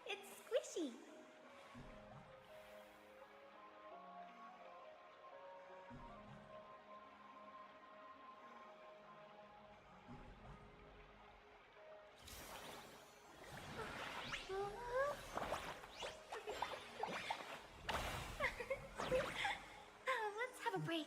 It's squishy. Let's have a break.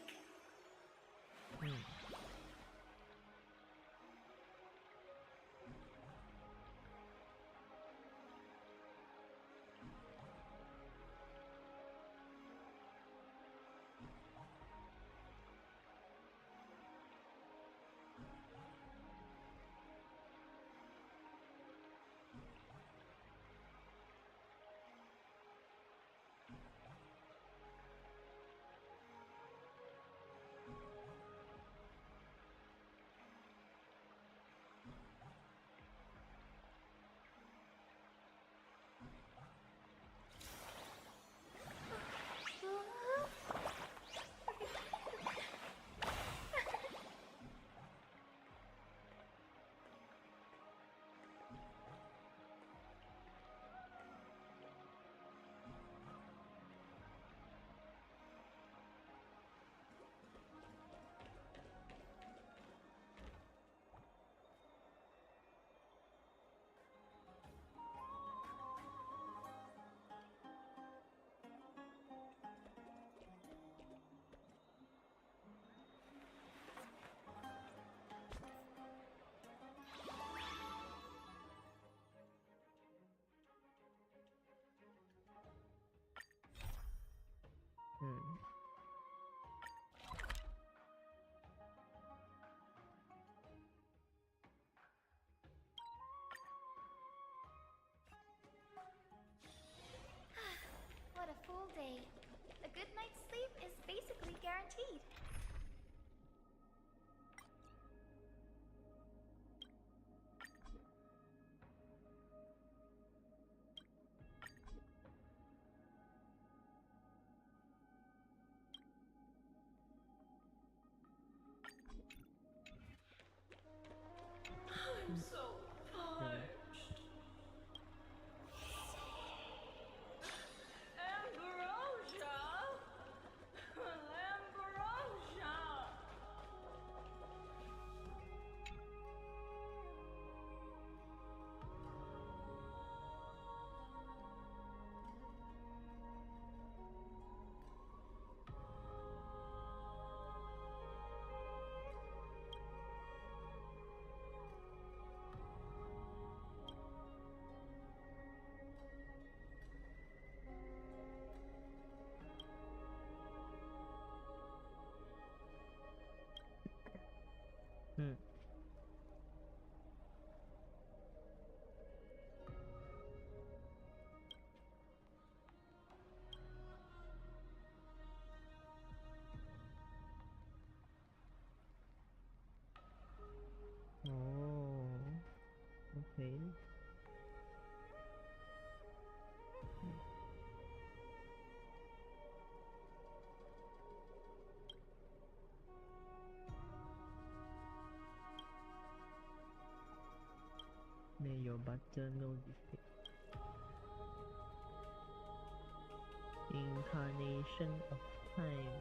What a full day. A good night's sleep is basically guaranteed. I'm so parched. Ambrosia! Ambrosia! Oh, okay. May your butter no defect. Incarnation of time.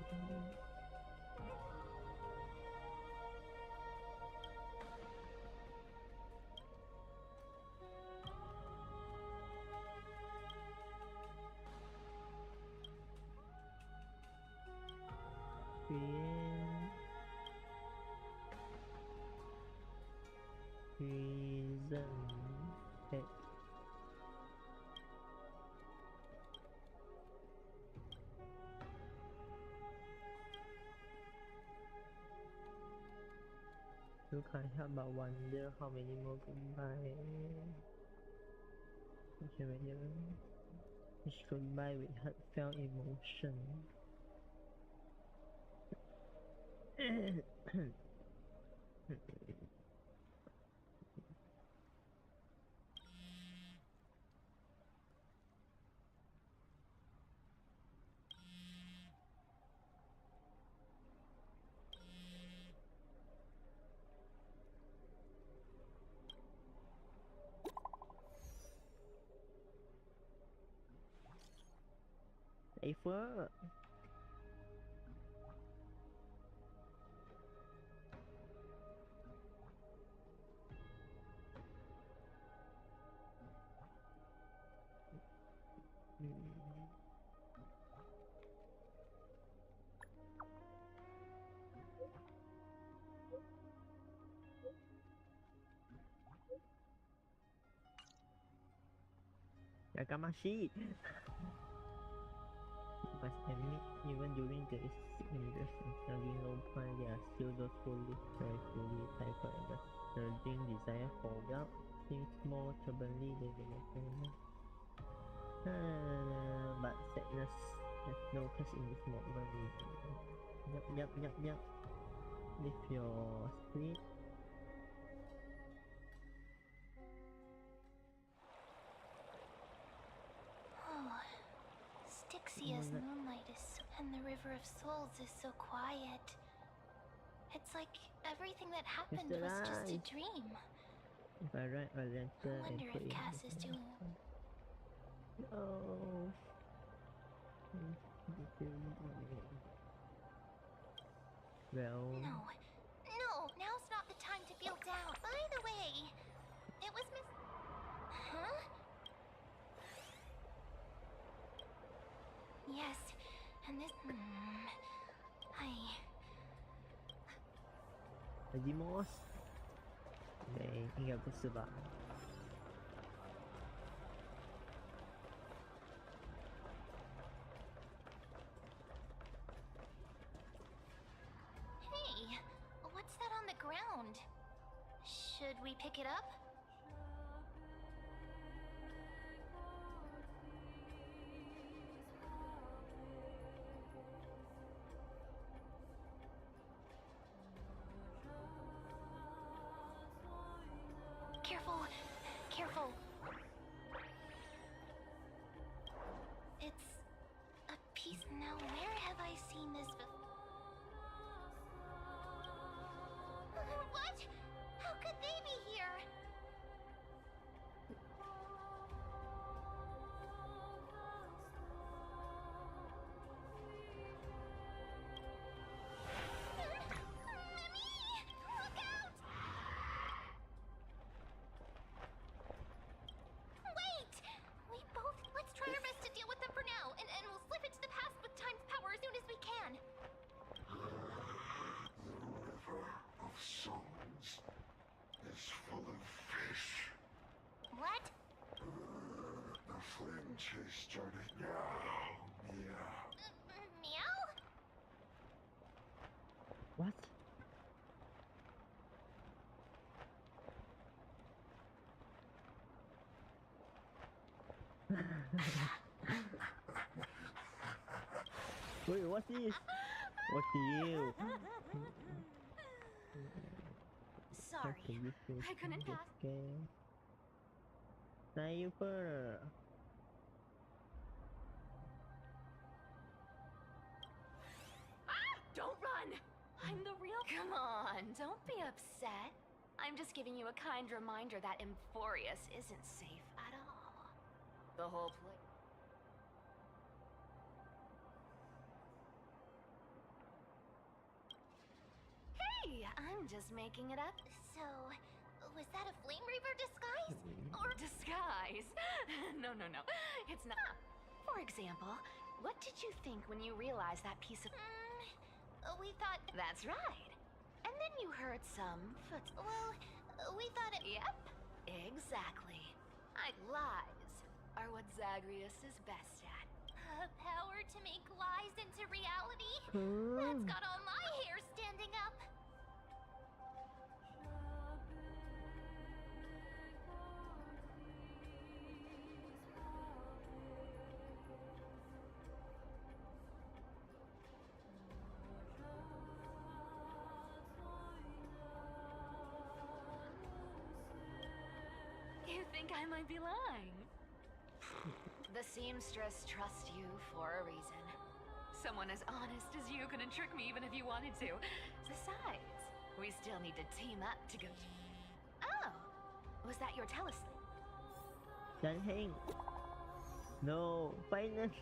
Prison X. You can't help but wonder how many more goodbye. Each goodbye with heartfelt emotion. Cipher Yakamashi but admit even during the dangerous and starting low point there are still those who live carefully Cipher and the surging desire for wealth seems more troubling than the entertainment. But sadness has no place in this moment. Yup. Live your spirit. Oh, Styxia's moonlight and the River of Souls is so quiet. It's like everything that happened was just a dream. If I write a letter I wonder if Cass is doing... No. Well... No, now's not the time to feel down. By the way, it was Miss... Huh? Yes, and this... Ajimos. Okay, 应该不是吧？ Hey, what's that on the ground? Should we pick it up? Careful. It's a piece. Now, where have I seen this before? What? How could they be here? Started now. Meow? What? Wait, what's this? What the hell? Sorry, I couldn't pass. Cipher. Don't run! I'm the real... Come on, don't be upset. I'm just giving you a kind reminder that Emphorius isn't safe at all. The whole place... Hey, I'm just making it up. So, was that a Flame Reaver disguise? Or disguise? No. It's not. For example, what did you think when you realized that piece of... We thought... That's right. And then you heard some foot... Well, we thought it... Yep, exactly. Lies are what Zagreus is best at. Power to make lies into reality? That's got all my hair standing up. You think I might be lying? The seamstress trusts you for a reason. Someone as honest as you couldn't trick me even if you wanted to. Besides, we still need to team up to go... Oh! Was that your telescope? Heng. No, finance.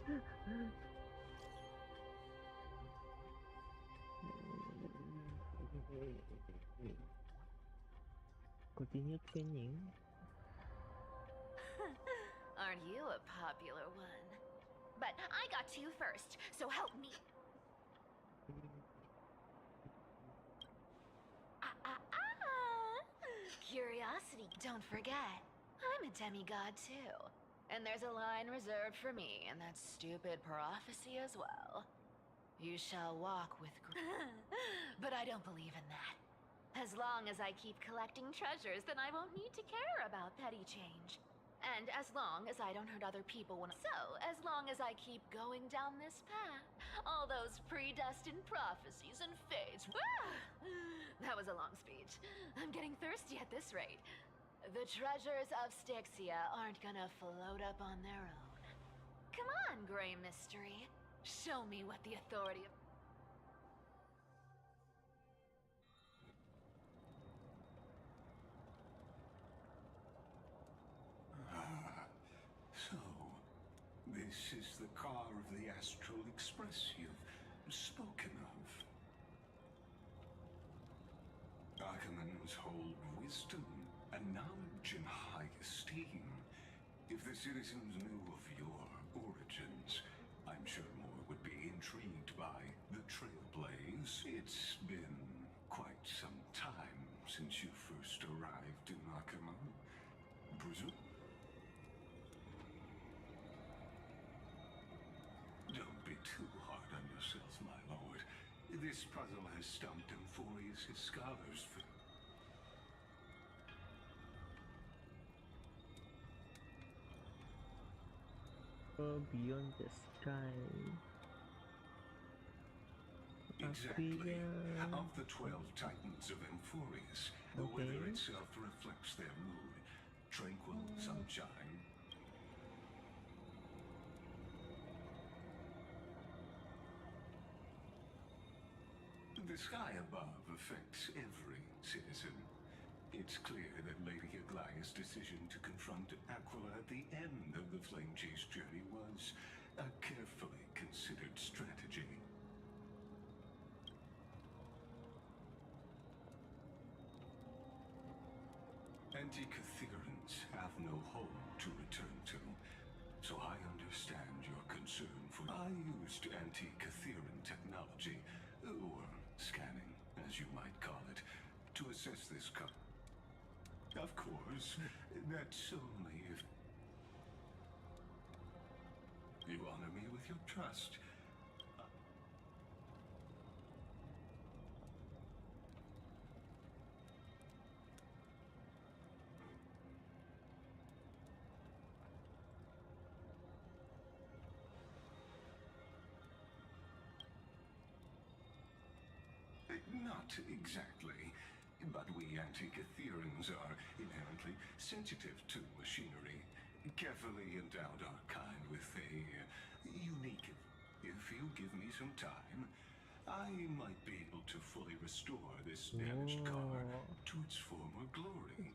Continue training. Aren't you a popular one? But I got to you first, so help me. Curiosity, don't forget. I'm a demigod too. And there's a line reserved for me in that stupid prophecy as well. You shall walk with but I don't believe in that. As long as I keep collecting treasures, then I won't need to care about petty change. And as long as I don't hurt other people when so, as long as I keep going down this path, all those predestined prophecies and fates. That was a long speech. I'm getting thirsty at this rate. The treasures of Styxia aren't gonna float up on their own. Come on, Grey Mystery. Show me what the authority of... So, this is the car of the Astral Express you've spoken of. Archimans hold wisdom and knowledge in high esteem. If the citizens knew of your origins, I'm sure more would be intrigued by the Trailblaze. It's been quite some time since you first arrived in Archiman, presume? Don't be too hard on yourself, my lord. This puzzle has stumped Emphorius' scholars for... Beyond the sky. Exactly. Of the 12 titans of Emphorius, the weather itself reflects their mood. Tranquil sunshine. The sky above affects every citizen. It's clear that Lady Aglaya's decision to confront Aquila at the end of the Flame Chase journey was a carefully considered strategy. Anti-Catherians have no home to return to, so I understand your concern for... I used anti-Catherian technology, or scanning, as you might call it, to assess this Of course, that's only if... You honor me with your trust. Not exactly, but we Anti-Catherians are inherently sensitive to machinery. Carefully endowed our kind with a unique... If you give me some time, I might be able to fully restore this damaged car to its former glory.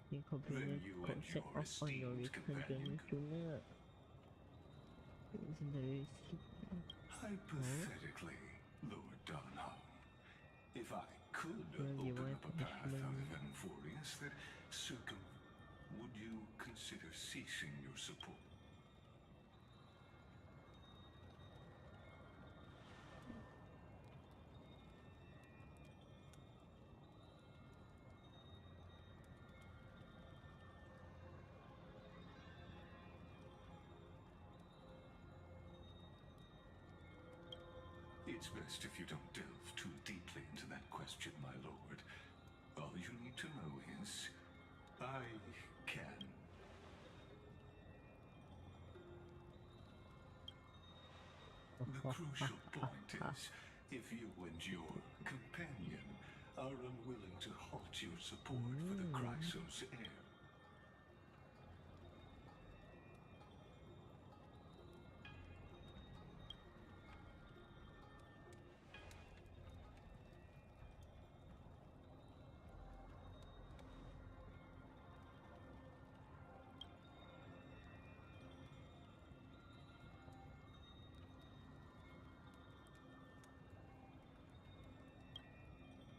Then you and your esteemed companion could... Hypothetically, Lord Donham, if I could open up a path out of Emphorius that would you consider ceasing your support? It's best if you don't delve too deeply into that question, my lord. All you need to know is, I can. The crucial point is, if you and your companion are unwilling to halt your support for the Chrysos heir.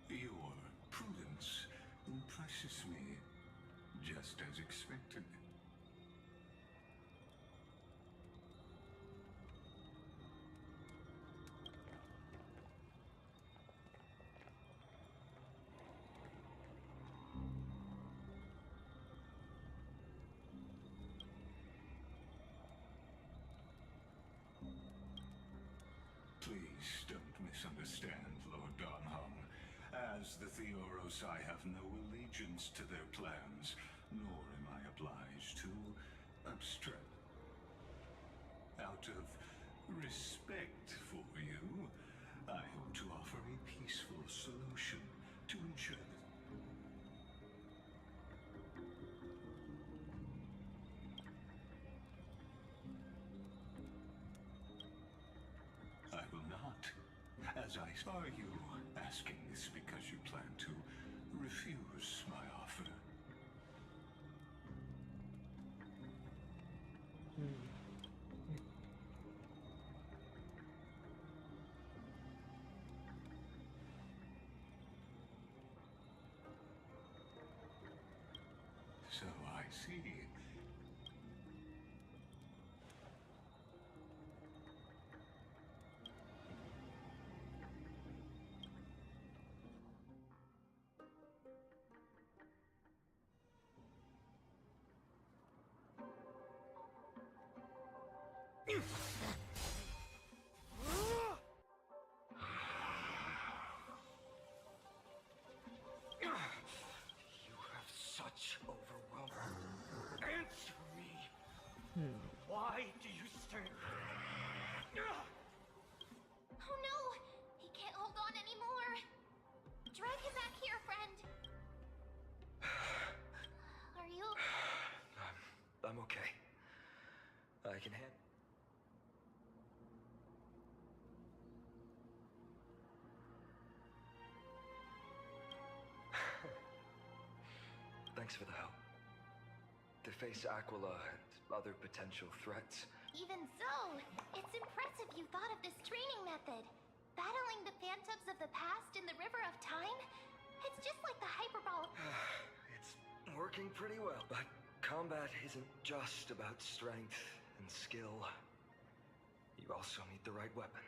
Your just as expected. Please don't misunderstand, Lord Donhong. As the Theoros, I have no allegiance to their plans, nor am I obliged to obstruct. Out of respect for you, I hope to offer a peaceful solution to ensure that I will not. As I saw you asking this because you plan to refuse my offer. So I see. You have such overwhelming. Answer me. Why do you stay? Oh no! He can't hold on anymore! Drag him back here, friend! Are you... I'm okay. I can handle. Thanks for the help. To face Aquila and other potential threats. Even so, it's impressive you thought of this training method. Battling the phantoms of the past in the River of Time? It's just like the Hyperball... It's working pretty well, but combat isn't just about strength and skill. You also need the right weapon.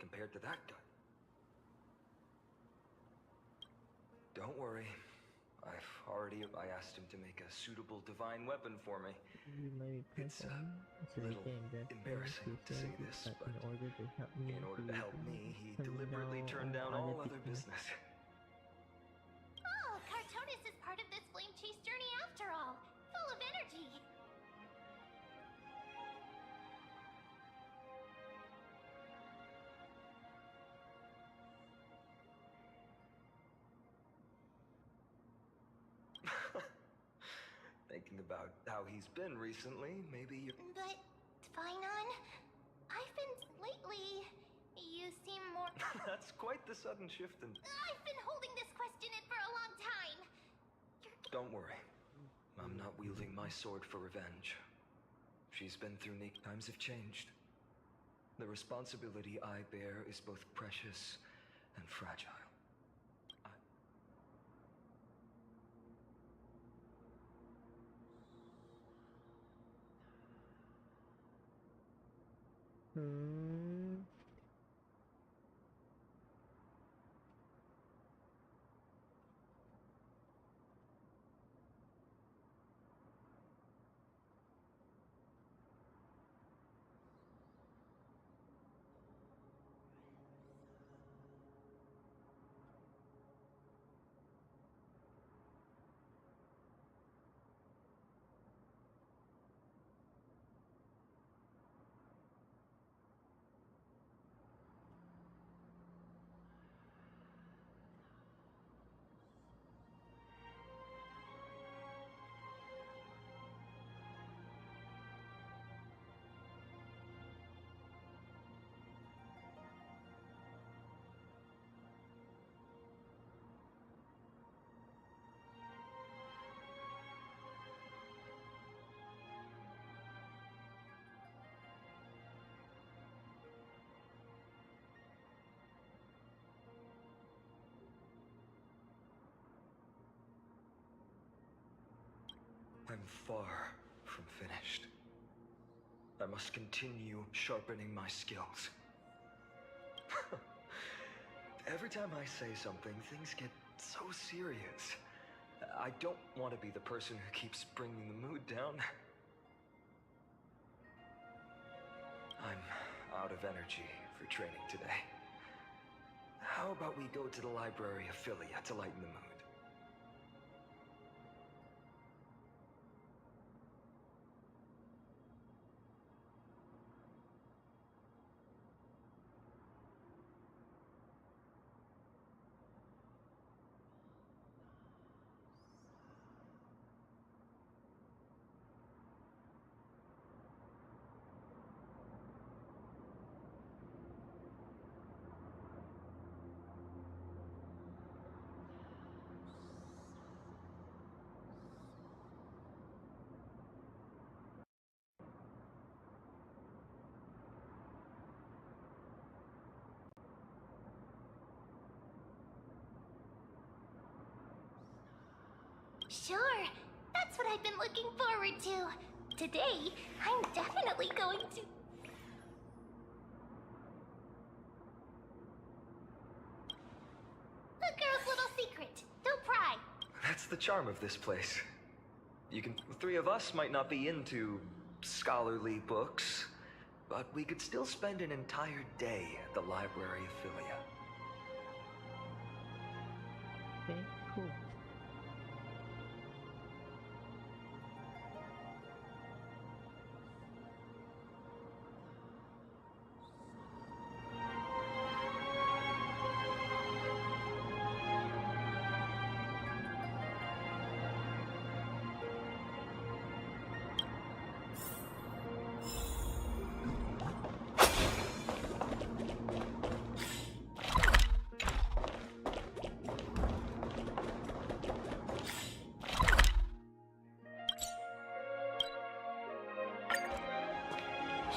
Compared to that gun. Don't worry. I asked him to make a suitable divine weapon for me. It's a little embarrassing to say this, but in order to help me, he deliberately turned down all other business. Oh, Cartonis is part of this Flame Chase journey after all. Full of energy. Thinking about how he's been recently, maybe you... But, Finon, I've been lately... You seem more... That's quite the sudden shift in... I've been holding this question in for a long time. Don't worry. I'm not wielding my sword for revenge. She's been through times have changed. The responsibility I bear is both precious and fragile. I'm far from finished. I must continue sharpening my skills. Every time I say something, things get so serious. I don't want to be the person who keeps bringing the mood down. I'm out of energy for training today. How about we go to the library of Philia to lighten the mood? Sure, that's what I've been looking forward to. Today, I'm definitely going to... A girl's little secret. Don't pry. That's the charm of this place. The three of us might not be into scholarly books, but we could still spend an entire day at the library of Philia. Okay, cool.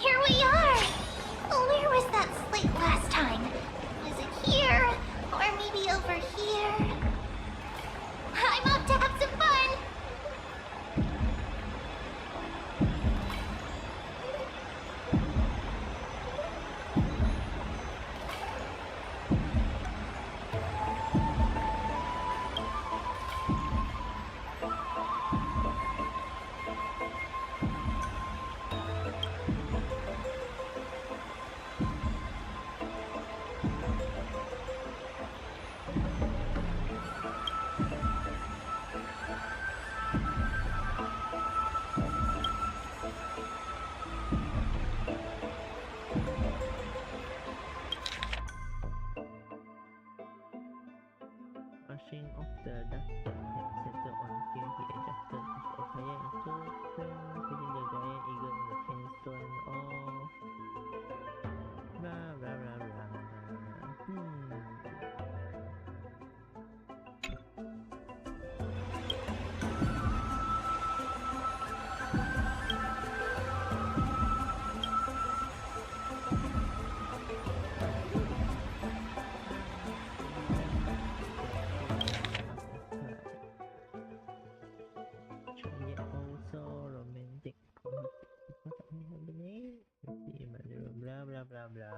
Here we are! Where was that slate last time? Was it here? Or maybe over here? I'm up to have some fun! Rushing off the duster had settled on him. He adjusted his attire and stood firm, feeling the giant eagle in the fence thrown off. Blah blah blah blah. Yet also romantic. What's happening? Let's see, blah blah blah blah.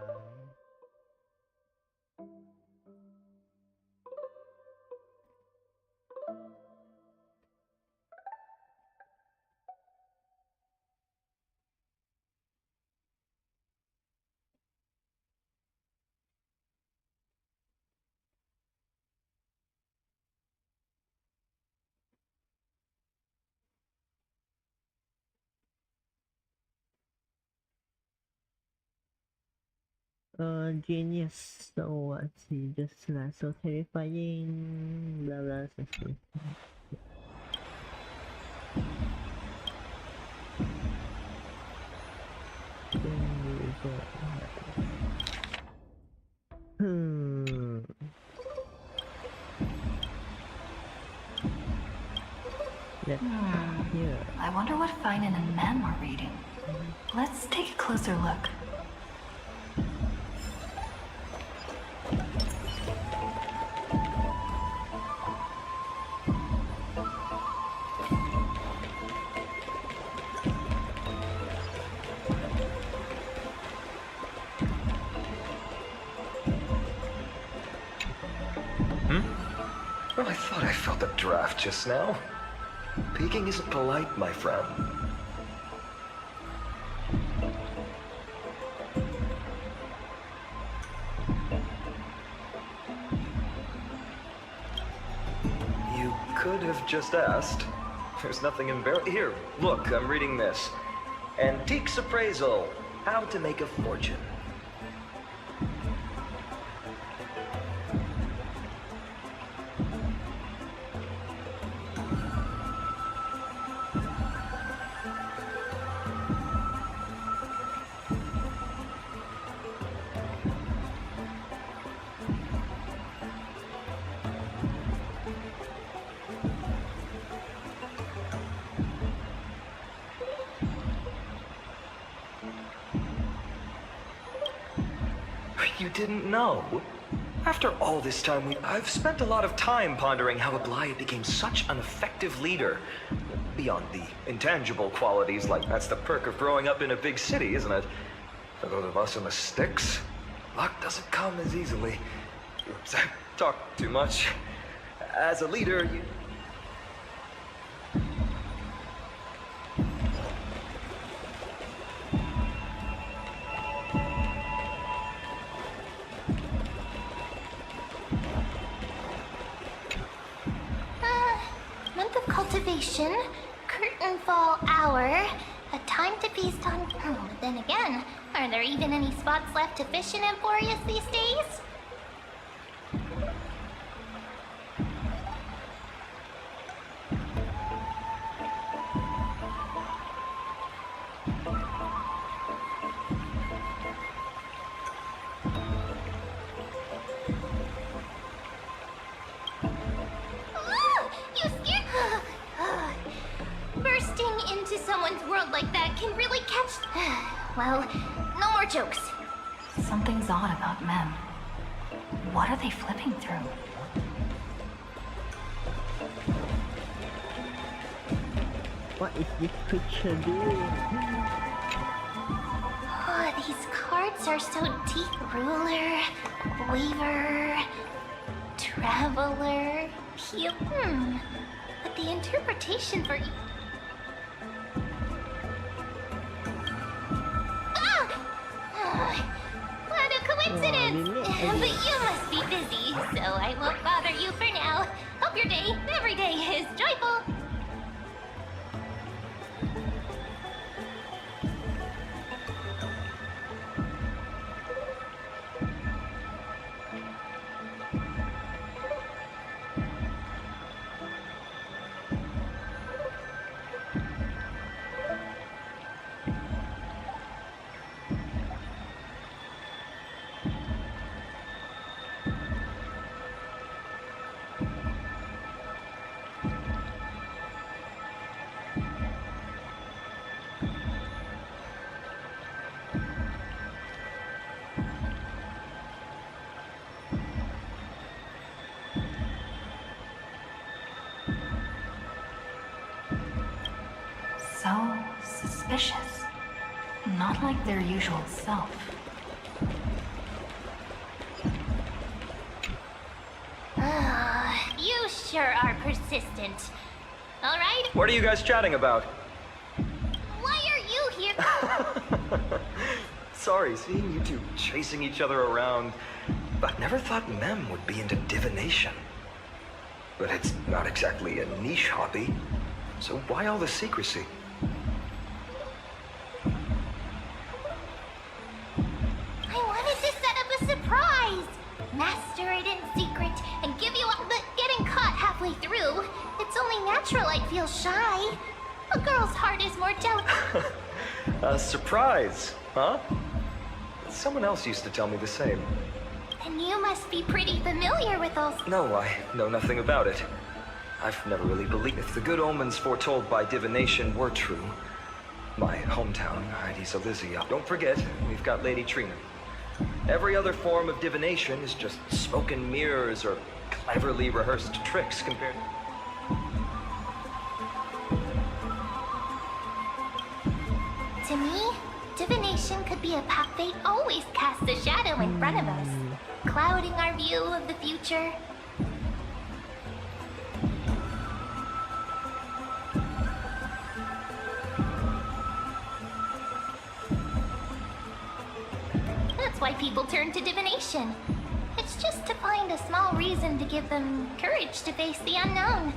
Genius. So what's he just like so terrifying? Blah blah. Something. Here. I wonder what Feinen and Men were reading. Let's take a closer look. the draft just now. Peeking isn't polite, my friend. You could have just asked. There's nothing embarrassing. Here, look, I'm reading this. Antiques Appraisal. How to make a fortune. You didn't know? After all this time, I've spent a lot of time pondering how Ablaya became such an effective leader. Beyond the intangible qualities, like that's the perk of growing up in a big city, isn't it? For those of us in the sticks, luck doesn't come as easily. Oops, I talk too much. As a leader, you... Month of cultivation, curtain fall hour, a time to feast on... Oh, but then again, are there even any spots left to fish in Emporius these days? Bursting into someone's world like that can really catch... Well, no more jokes. Something's odd about Mem. What are they flipping through? What is this creature doing? Oh, these cards are so deep. Ruler, Waver, Traveler, But the interpretation for... What a coincidence! Wow, But you must be busy, so I won't bother you for now. Hope your day, every day, is joyful. So suspicious. Not like their usual self. You sure are persistent. All right? What are you guys chatting about? Why are you here? Sorry, seeing you two chasing each other around. I never thought Mem would be into divination. But it's not exactly a niche hobby. So why all the secrecy? I wanted to set up a surprise. Master it in secret and give you up, but getting caught halfway through. It's only natural I'd feel shy. A girl's heart is more delicate. A surprise, huh? Someone else used to tell me the same. And you must be pretty familiar with those. No, I know nothing about it. I've never really believed if the good omens foretold by divination were true. My hometown, Heidi's Elysia. Don't forget, we've got Lady Trina. Every other form of divination is just smoke and mirrors or cleverly rehearsed tricks compared... To me, divination could be a path fate always casts a shadow in front of us, clouding our view of the future. why people turn to divination. It's just to find a small reason to give them courage to face the unknown.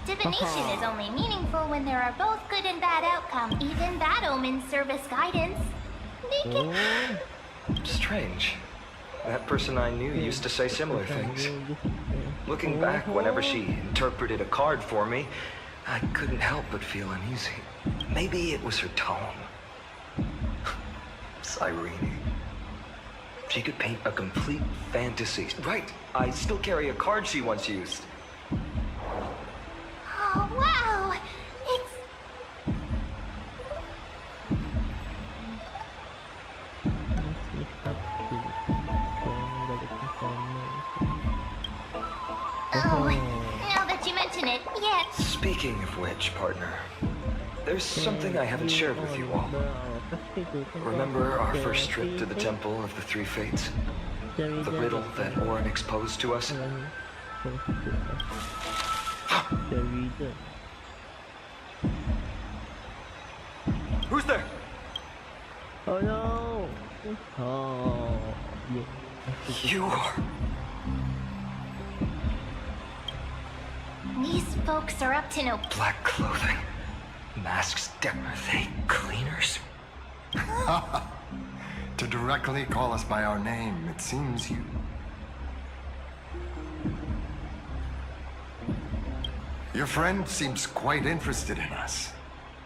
Divination is only meaningful when there are both good and bad outcomes. Even bad omens serve as guidance. They can... Strange. That person I knew used to say similar things. Looking back, whenever she interpreted a card for me, I couldn't help but feel uneasy. Maybe it was her tone. Cyrene. She could paint a complete fantasy. Right, I still carry a card she once used. Oh, wow! It's... Oh, now that you mention it, yeah. Speaking of which, partner, there's something I haven't shared with you all. Remember our first trip to the Temple of the Three Fates? The riddle that Orin exposed to us? Who's there? Oh no! Oh, yeah. You are... These folks are up to no... Black clothing. Masks. Are they cleaners? To directly call us by our name, it seems you... Your friend seems quite interested in us.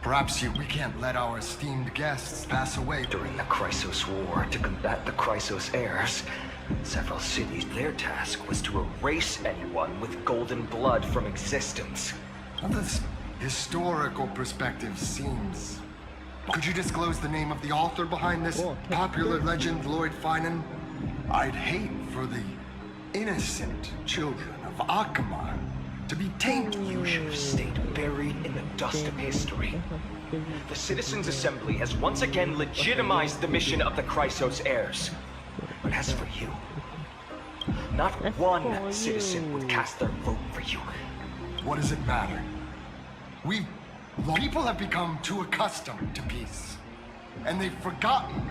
Perhaps we can't let our esteemed guests pass away. During the Chrysos War, to combat the Chrysos heirs, several cities, their task was to erase anyone with golden blood from existence. Well, this historical perspective seems... Could you disclose the name of the author behind this popular legend, Lloyd Finan? I'd hate for the innocent children of Akamar to be tainted. You should have stayed buried in the dust of history. The Citizens' Assembly has once again legitimized the mission of the Chrysos heirs. But as for you, not one citizen would cast their vote for you. What does it matter? People have become too accustomed to peace. And they've forgotten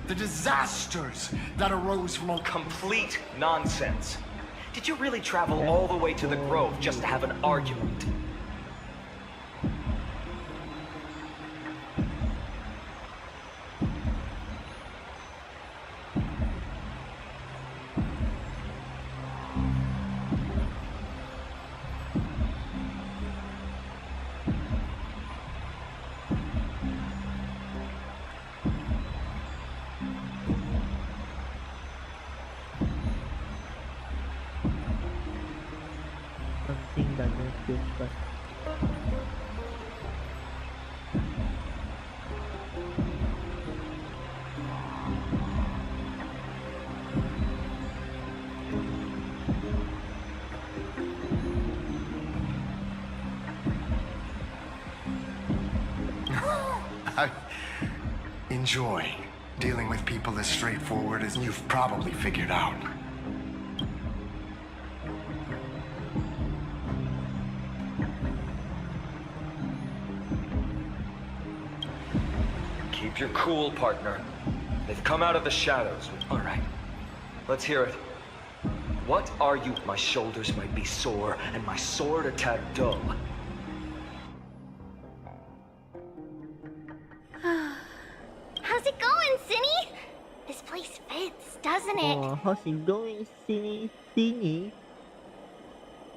the disasters that arose from... Complete nonsense. Did you really travel all the way to the Grove just to have an argument? Something doesn't feel but I enjoy dealing with people as straightforward as you've probably figured out. Keep your cool, partner. They've come out of the shadows. All right, let's hear it. What are you? My shoulders might be sore, and my sword a tad dull. How's it going, Cinny? This place fits, doesn't it? oh, how's it going, Cinny?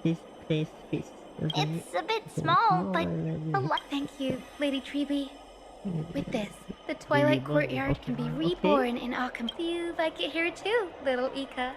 This place fits. doesn't it? It's a bit small, but already. a lot. Thank you, Lady Treeby. With this, the Twilight Courtyard can be reborn in Arkham. You like it here too, little Ika.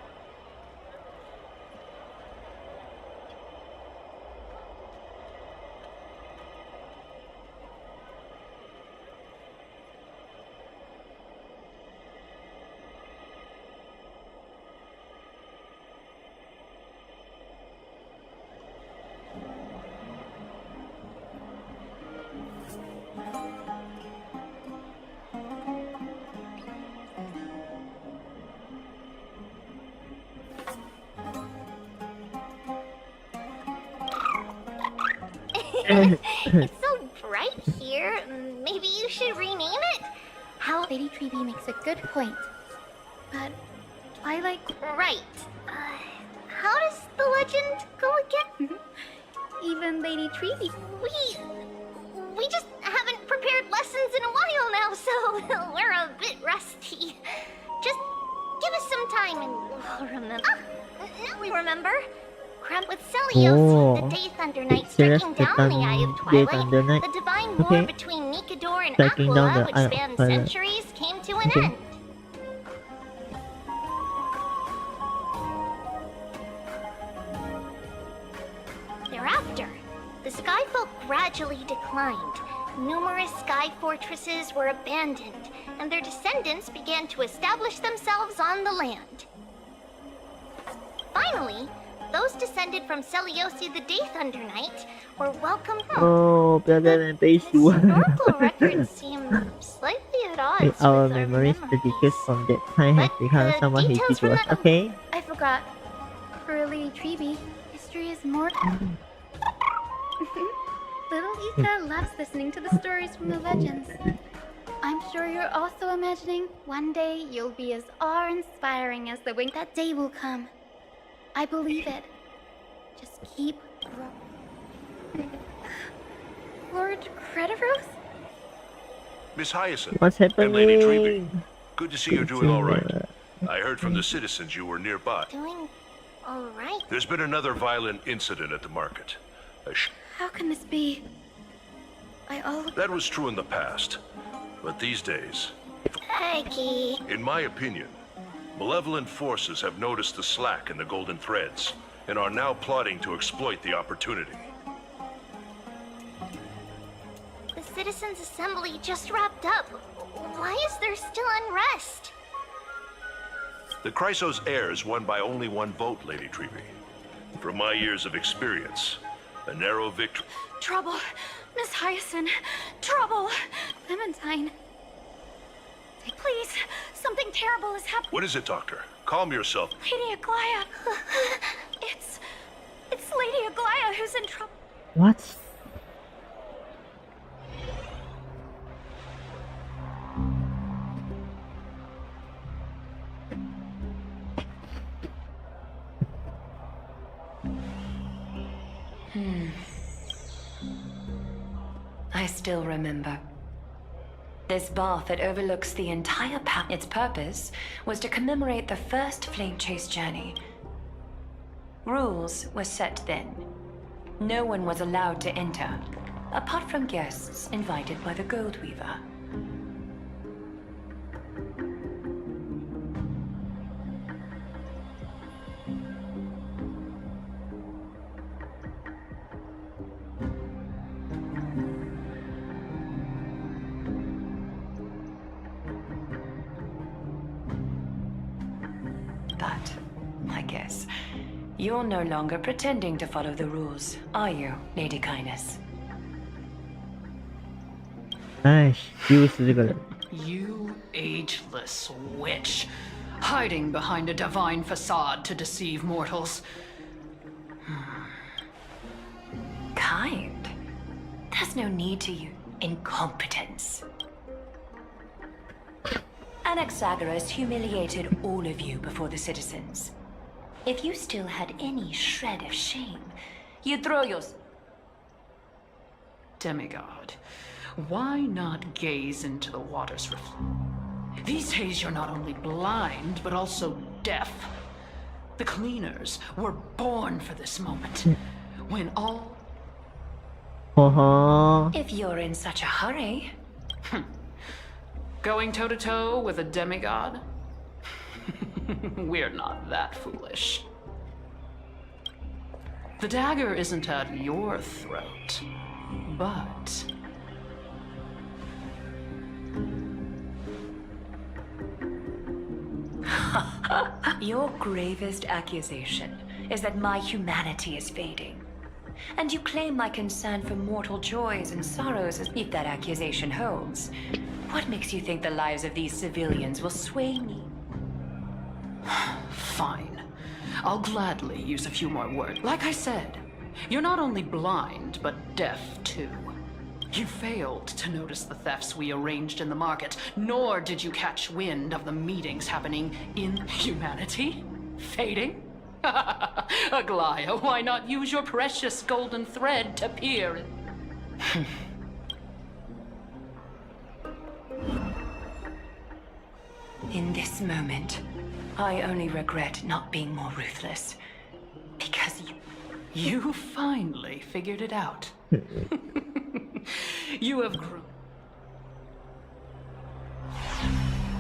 It's so bright here. Maybe you should rename it? How? Lady Treeby makes a good point. But Twilight... Right. How does the legend go again? Even Lady Treeby... We just haven't prepared lessons in a while now, so we're a bit rusty. Just give us some time and we'll remember. Ah, now we remember. Cramp with Celios, the Day Thunder Knight striking down the Eye of Twilight. The divine war between Nikador and Aquila, which spanned centuries, came to an end. Thereafter, the Skyfolk gradually declined. Numerous sky fortresses were abandoned, and their descendants began to establish themselves on the land. Finally, those descended from Celiosi the Day Thunder Knight were welcomed home. Oh, better than base you. Historical records seem slightly at odds with Our memories, the teachers from that time have become someone who teaches us. Okay. I forgot. For Lady Treeby, history is more... Little Ika loves listening to the stories from the legends. I'm sure you're also imagining one day you'll be as awe-inspiring as the wing. That day will come. I believe it. Just keep growing. Lord Crediros? Miss Hyacinth. What's happening? And Lady Treeby. Good to see you're doing all right. I heard from the citizens you were nearby. Doing all right? There's been another violent incident at the market. How can this be? That was true in the past. But these days, Aggie. in my opinion, malevolent forces have noticed the slack in the golden threads and are now plotting to exploit the opportunity. The Citizens' Assembly just wrapped up. Why is there still unrest? The Chrysos heirs won by only one vote, Lady Treeby. From my years of experience, a narrow victory... Trouble! Miss Hyacinth! Trouble! Clementine! Please! Something terrible has happened! What is it, Doctor? Calm yourself. Lady Aglaya! It's Lady Aglaya who's in trouble. What? I still remember. This bath that overlooks the entire its purpose was to commemorate the first flame chase journey. Rules were set then. No one was allowed to enter, apart from guests invited by the Gold Weaver. You're no longer pretending to follow the rules, are you, Lady Kindness? Nice. You ageless witch, hiding behind a divine facade to deceive mortals. Kind? There's no need to use incompetence. Anaxagoras humiliated all of you before the citizens. If you still had any shred of shame, you'd throw your... Demigod, why not gaze into the water's reflection? These days you're not only blind, but also deaf. The cleaners were born for this moment, when all... If you're in such a hurry... Going toe-to-toe with a demigod? We're not that foolish. The dagger isn't at your throat, but... Your gravest accusation is that my humanity is fading. And you claim my concern for mortal joys and sorrows as if that accusation holds. What makes you think the lives of these civilians will sway me? Fine. I'll gladly use a few more words. Like I said, you're not only blind, but deaf too. You failed to notice the thefts we arranged in the market, nor did you catch wind of the meetings happening in humanity. Fading? Aglaya, why not use your precious golden thread to peer in? In this moment, I only regret not being more ruthless. Because You finally figured it out. You have grown.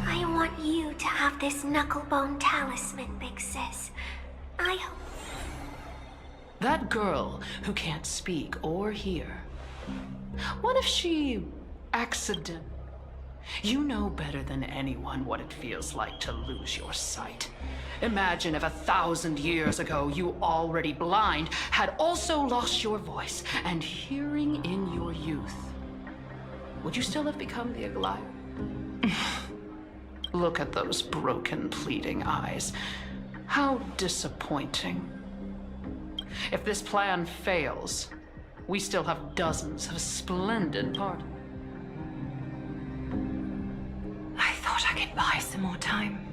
I want you to have this knucklebone talisman, Big Sis. I hope. That girl who can't speak or hear. What if she accident? You know better than anyone what it feels like to lose your sight. Imagine if 1,000 years ago you, already blind, had also lost your voice and hearing in your youth. Would you still have become the Aglaya? Look at those broken, pleading eyes. How disappointing. If this plan fails, we still have dozens of splendid parties. I thought I could buy some more time.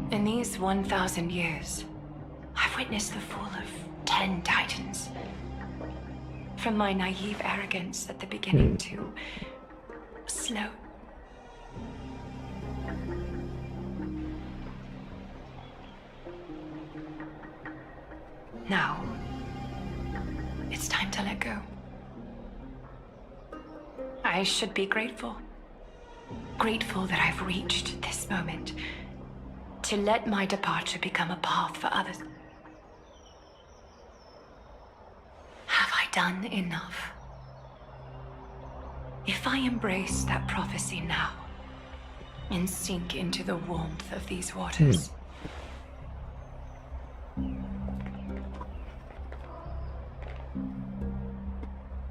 In these 1,000 years, I've witnessed the fall of 10 titans. From my naive arrogance at the beginning to slow. Now, it's time to let go. I should be grateful. Grateful that I've reached this moment. To let my departure become a path for others. Have I done enough? If I embrace that prophecy now and sink into the warmth of these waters,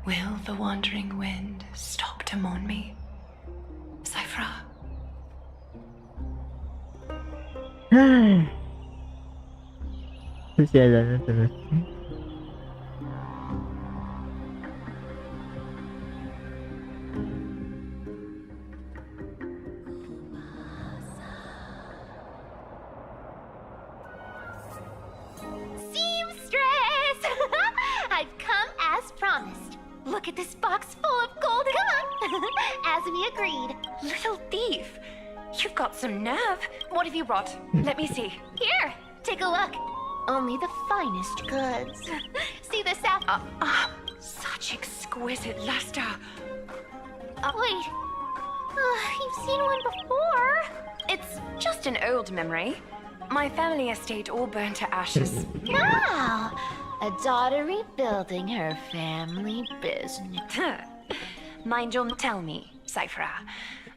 will the wandering wind stop to mourn me, Cyphra? Perjalanan terus. Seamstress! I've come as promised. Look at this box full of gold. Come on! As we agreed. Little thief! You've got some nerve. What have you brought? Let me see. Here, take a look. Only the finest goods. See this app? Such exquisite luster. Wait. You've seen one before. It's just an old memory. My family estate all burned to ashes. Wow! A daughter rebuilding her family business. Mind you, tell me, Cyphra,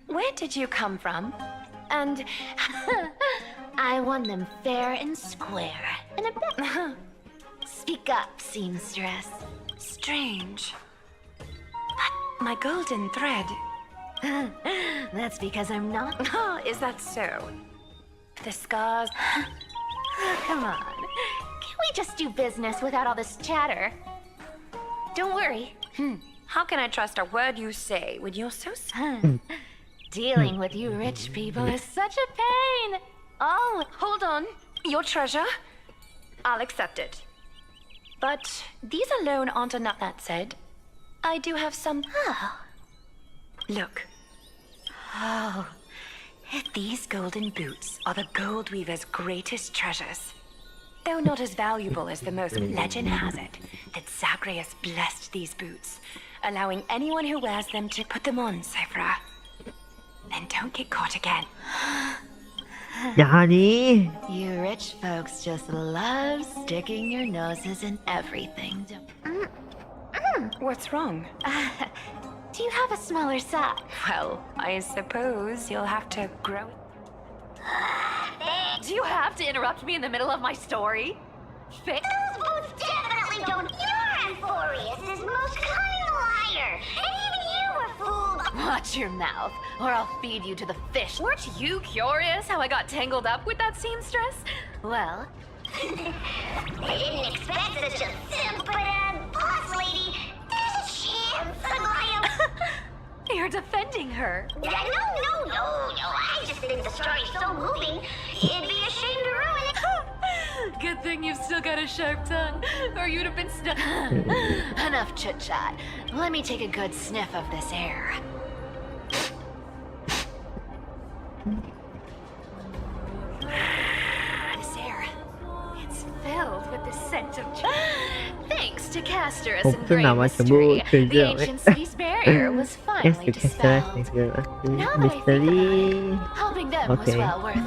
where did you come from? And I won them fair and square. And a bet. Speak up, seamstress. Strange. But my golden thread. That's because I'm not. Oh, is that so? The scars. Come on. Can't we just do business without all this chatter? Don't worry. How can I trust a word you say when you're so Dealing with you rich people is such a pain. Oh, hold on. Your treasure? I'll accept it. But these alone aren't enough. That said, I do have some. Look. Oh, these golden boots are the gold weaver's greatest treasures. Though not as valuable as the most, legend has it that Zagreus blessed these boots, allowing anyone who wears them to put them on, Cyphra. Then don't get caught again. Yani. You rich folks just love sticking your noses in everything. What's wrong? Do you have a smaller size? Well, I suppose you'll have to grow. Do you have to interrupt me in the middle of my story? Those boots definitely don't. You're Amphorius' most cunning liar. And even you were fooled. Watch your mouth, or I'll feed you to the fish. Weren't you curious how I got tangled up with that seamstress? Well, I didn't expect such a simp, but boss lady, Good thing you've still got a sharp tongue, or you'd have been stuck. Enough chit-chat. Let me take a good sniff of this air. This air, it's filled with the scent of Thanks to Castor's and great mystery, the ancient city's barrier was finally dispelled. Now that I think about it, helping them was well worth it.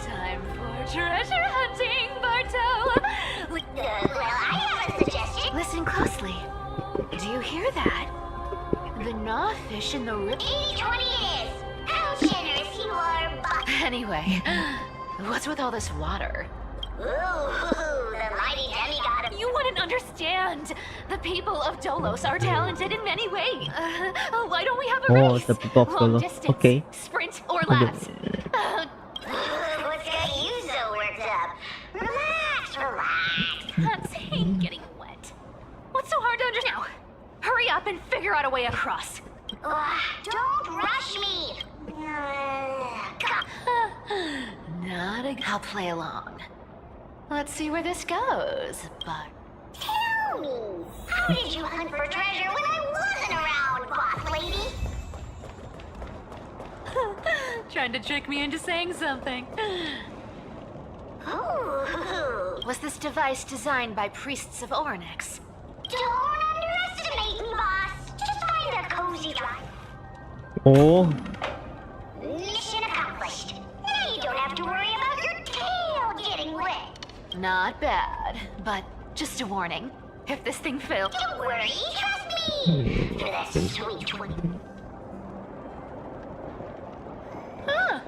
Time for treasure hunting, Barto! Well, I have a suggestion. Listen closely. Do you hear that? The gnawfish in the river. 80-20 it is. How generous you are, Buck. Anyway, what's with all this water? Ooh, the mighty demigod of... You wouldn't understand. The people of Dolos are talented in many ways. Why don't we have a race? the people of Long Dolos. distance, Okay. sprint, or laps. What's got you so worked up? Relax, relax. That's ain't getting wet. What's so hard to understand now? Hurry up and figure out a way across. Don't rush me. Not a... I'll play along. Let's see where this goes, but... Tell me, how did you hunt for treasure when I wasn't around, boss lady? Trying to trick me into saying something. Ooh. Was this device designed by priests of Ornyx? Don't underestimate me, boss. Just find a cozy drive. Oh, Mission accomplished. Now you don't have to worry about your tail getting wet. Not bad, but just a warning. If this thing fails... Don't worry, trust me. For that sweet 20. Huh.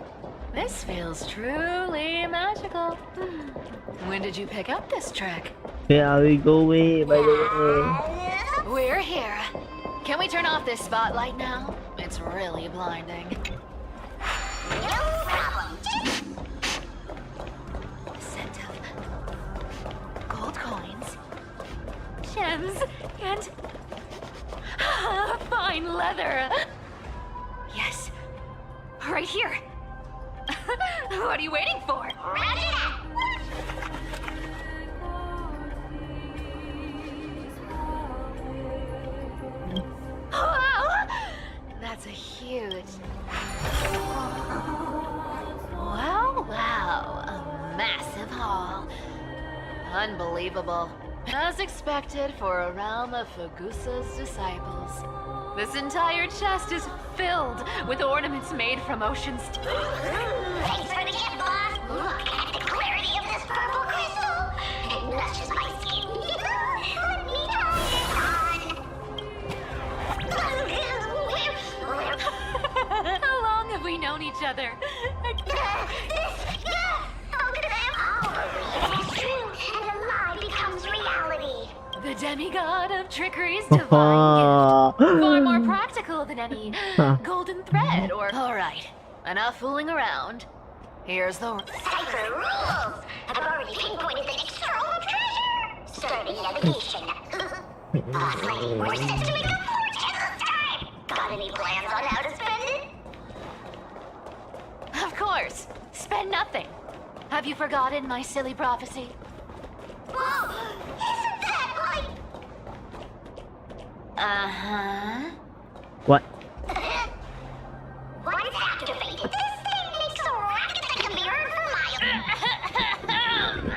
This feels truly magical. When did you pick up this trick? where are we going, by the way? We're here. Can we turn off this spotlight now? It's really blinding. No problem. Scent of gold coins, gems, and fine leather. Yes, right here. What are you waiting for? Round it up. Wow! That's a huge... Wow, wow. A massive haul. Unbelievable. As expected for a realm of Fagusa's disciples. This entire chest is filled with ornaments made from ocean's... Thanks for the gift, boss. Look at the clarity of this purple crystal. It nudges my skin. Let me try it on. How long have we known each other? How could I have all of it? True, and a lie becomes reality. The demigod of trickery's divine gift. Far more practical than any golden thread or... Alright, enough fooling around. Here's the... Cipher rules. I've already pinpointed the external treasure. Starting navigation. Boss lady, we're set to make a fortune this time. Got any plans on how to spend it? Of course. Spend nothing. Have you forgotten my silly prophecy? Whoa! Isn't that like... Uh-huh. What? Once activated, this thing makes a racket that can be heard for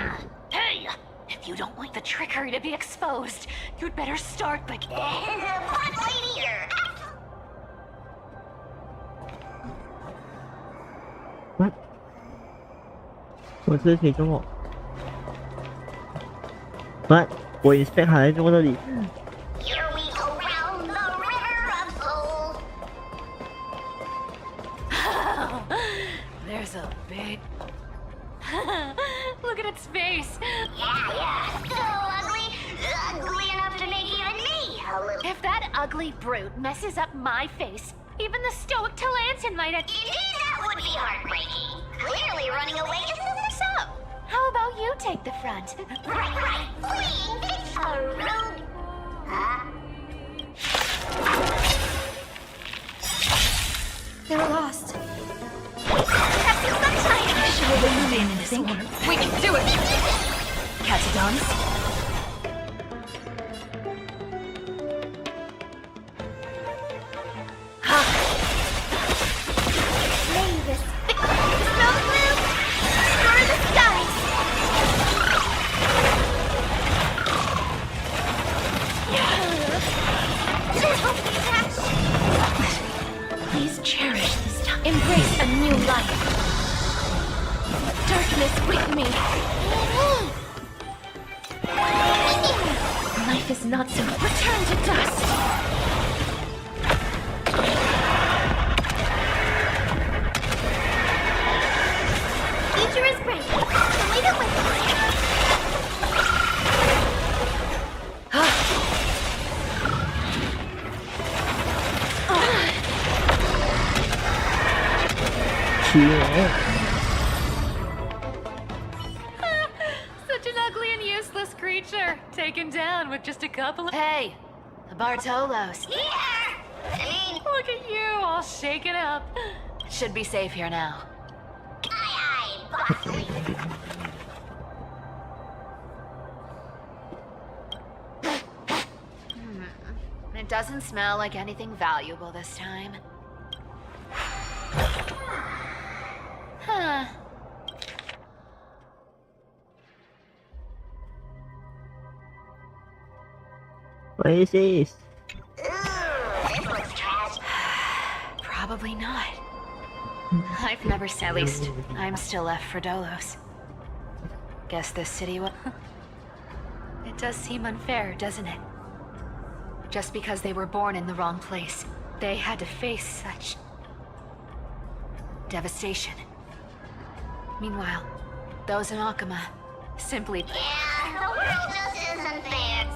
miles. Hey! If you don't want the trickery to be exposed, you'd better start by... Boss lady, you're... What? 我这是谁中我 ？What？ 我 inspect 好在中国这里。 Here we go round the river of souls. There's a big... Look at its face. Yeah. So ugly. Ugly enough to make even me a little... If that ugly brute messes up my face, even the stoic Talantin might have... Indeed, that would be heartbreaking. Clearly running away isn't the So, how about you take the front? Right. Fleeing pigs are rude. Huh? They're lost. Captain Sunshine! visual illuminating. We can do it! Catadons? Mavis, the snow blue, restore the skies. Please cherish this time. Embrace a new life. Darkness with me. Life is not so. Return to dust. Future is bright, so leave it with us. Such an ugly and useless creature. Taken down with just a couple of... Hey, Bartolos. Look at you, all shaken up. Should be safe here now. Boss lady. It doesn't smell like anything valuable this time. Huh. What is this? This looks trash. Probably not. I've never seen. At least, I'm still left for Dolos. Guess this city will. It does seem unfair, doesn't it? Just because they were born in the wrong place, they had to face such devastation. Meanwhile, those in Akama simply. Yeah, the world just isn't fair.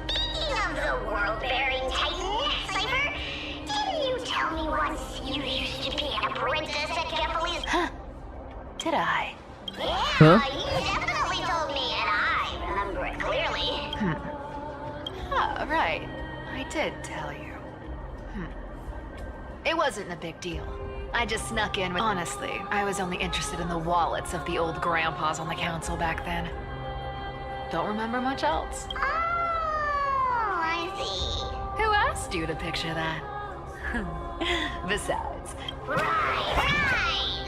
Speaking of the world-bearing titan, Cypher, didn't you tell me once you used to be an apprentice at Kefali's? Huh? Did I? Yeah, you definitely told me, and I remember it clearly. Oh, right. I did tell you. It wasn't a big deal. I just snuck in with... Honestly, I was only interested in the wallets of the old grandpas on the council back then. Don't remember much else. Oh, I see. Who asked you to picture that? Besides... Right.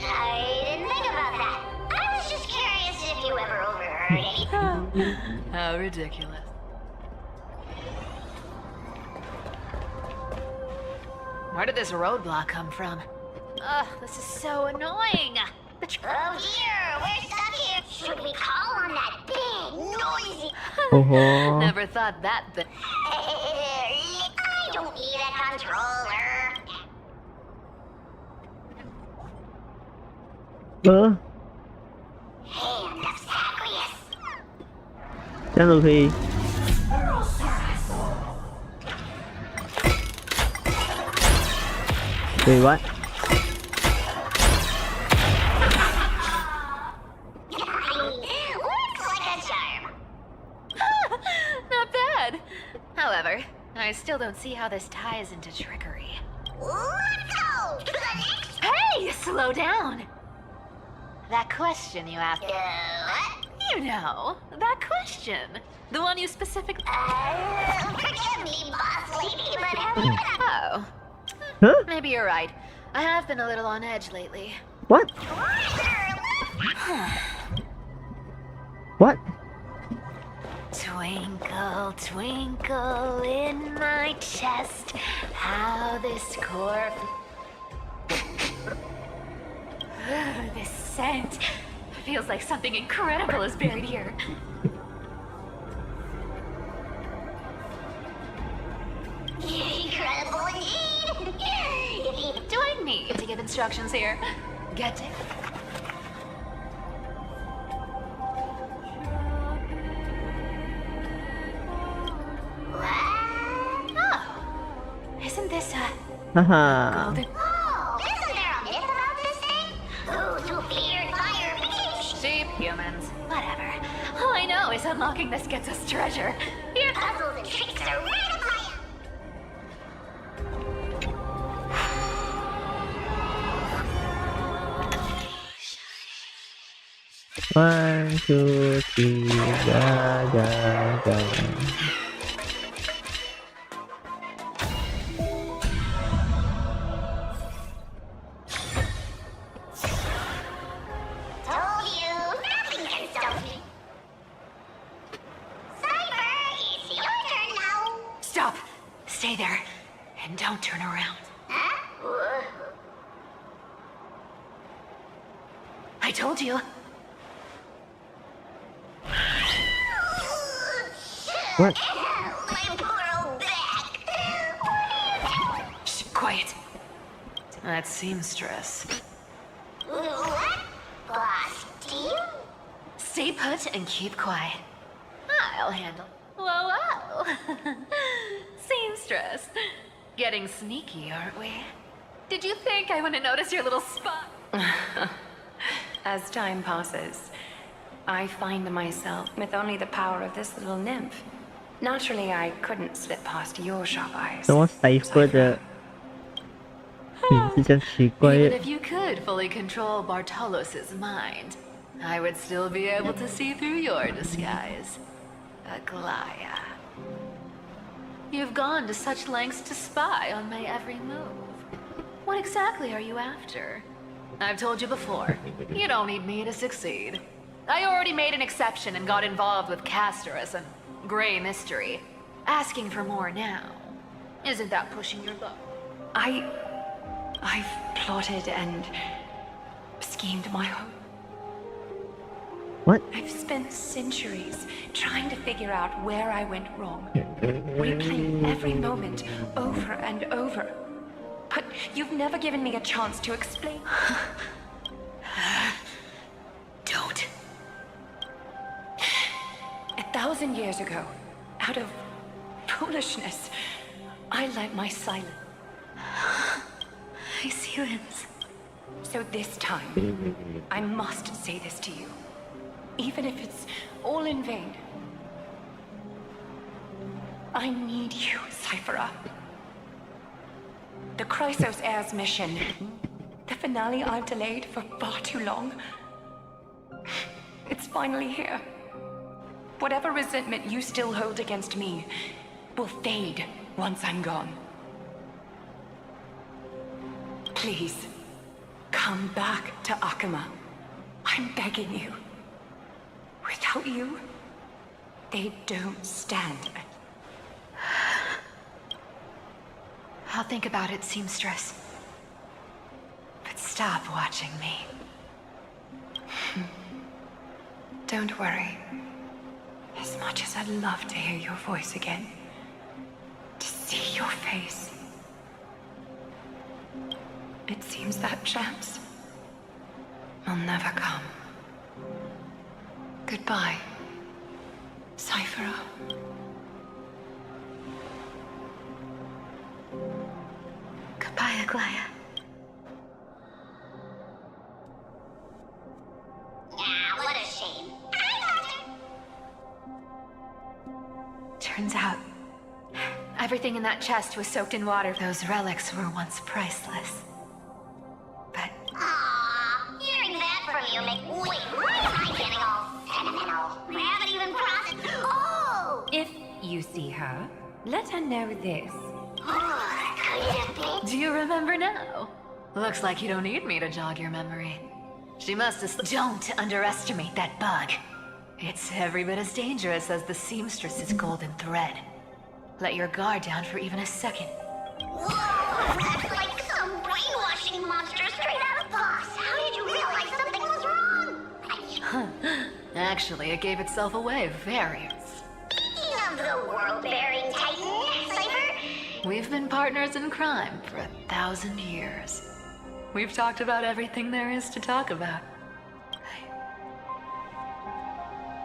I didn't think about that. I was just curious if you ever overheard anything. How ridiculous. Where did this roadblock come from? Ugh, this is so annoying. Oh dear, we're stuck here. Should we call on that big, noisy... Never thought that, but... I don't need a controller. Hand of Zagreus. 这样都可以。Wait, what? Looks like a charm. Not bad. However, I still don't see how this ties into trickery. Let's go to the next... Hey, slow down. That question you asked. What? You know, that question. The one you specifically... Forgive me, boss lady, but have you been... Oh. Huh? Maybe you're right. I have been a little on edge lately. What? What? Twinkle, twinkle in my chest, how this corpse... This scent feels like something incredible is buried here. Incredible indeed! Do I need to give instructions here? Get it? Oh, isn't this a Haha. golden... Oh, isn't there a myth about this thing? Those who fear fire beach. Sheep, humans, whatever. All I know is unlocking this gets us treasure. Here. Puzzles and tricks are right up my... 1, 2, 3, ga, ga, ga. Told you, nothing can stop me. Cyber, it's your turn now. Stop! Stay there, and don't turn around. Huh? I told you. What? My poor old back. Shh, quiet. That seamstress. What? Boss deal? Stay put and keep quiet. I'll handle it. Whoa, whoa. Seamstress. Getting sneaky, aren't we? Did you think I wouldn't notice your little spot? As time passes, I find myself with only the power of this little nymph. Naturally, I couldn't slip past your sharp eyes. 怎么 Cypher 的名字这样奇怪 Even if you could fully control Bartolos's mind, I would still be able to see through your disguise. Aglaya. You've gone to such lengths to spy on my every move. What exactly are you after? I've told you before, you don't need me to succeed. I already made an exception and got involved with Castor as a gray mystery. Asking for more now. Isn't that pushing your luck? I've plotted and schemed my whole... What? I've spent centuries trying to figure out where I went wrong. Replaying every moment over and over. But you've never given me a chance to explain. Don't. 1,000 years ago, out of foolishness, I let my silence. My silence. So this time, I must say this to you. Even if it's all in vain. I need you, Cyphera. The Chrysos Heir's mission. The finale I've delayed for far too long. It's finally here. Whatever resentment you still hold against me will fade once I'm gone. Please, come back to Akama. I'm begging you. Without you, they don't stand. I'll think about it, seamstress. But stop watching me. Don't worry. As much as I'd love to hear your voice again, to see your face, it seems that chance will never come. Goodbye, Cyphera. Goodbye, Aglaya. Nah, what a shame. Turns out, everything in that chest was soaked in water. Those relics were once priceless. But Aww, hearing that from you make... Wait, why am I getting all sentimental? I haven't even processed... Oh! If you see her, let her know this. Could it have been? do you remember now? Looks like you don't need me to jog your memory. She must have... Don't underestimate that bug. It's every bit as dangerous as the seamstress's golden thread. Let your guard down for even a second. Whoa, that's like some brainwashing monster straight out of Boss. How did you realize something was wrong? Actually, it gave itself away very... Speaking of the world-bearing titan, Cypher, We've been partners in crime for 1,000 years. We've talked about everything there is to talk about.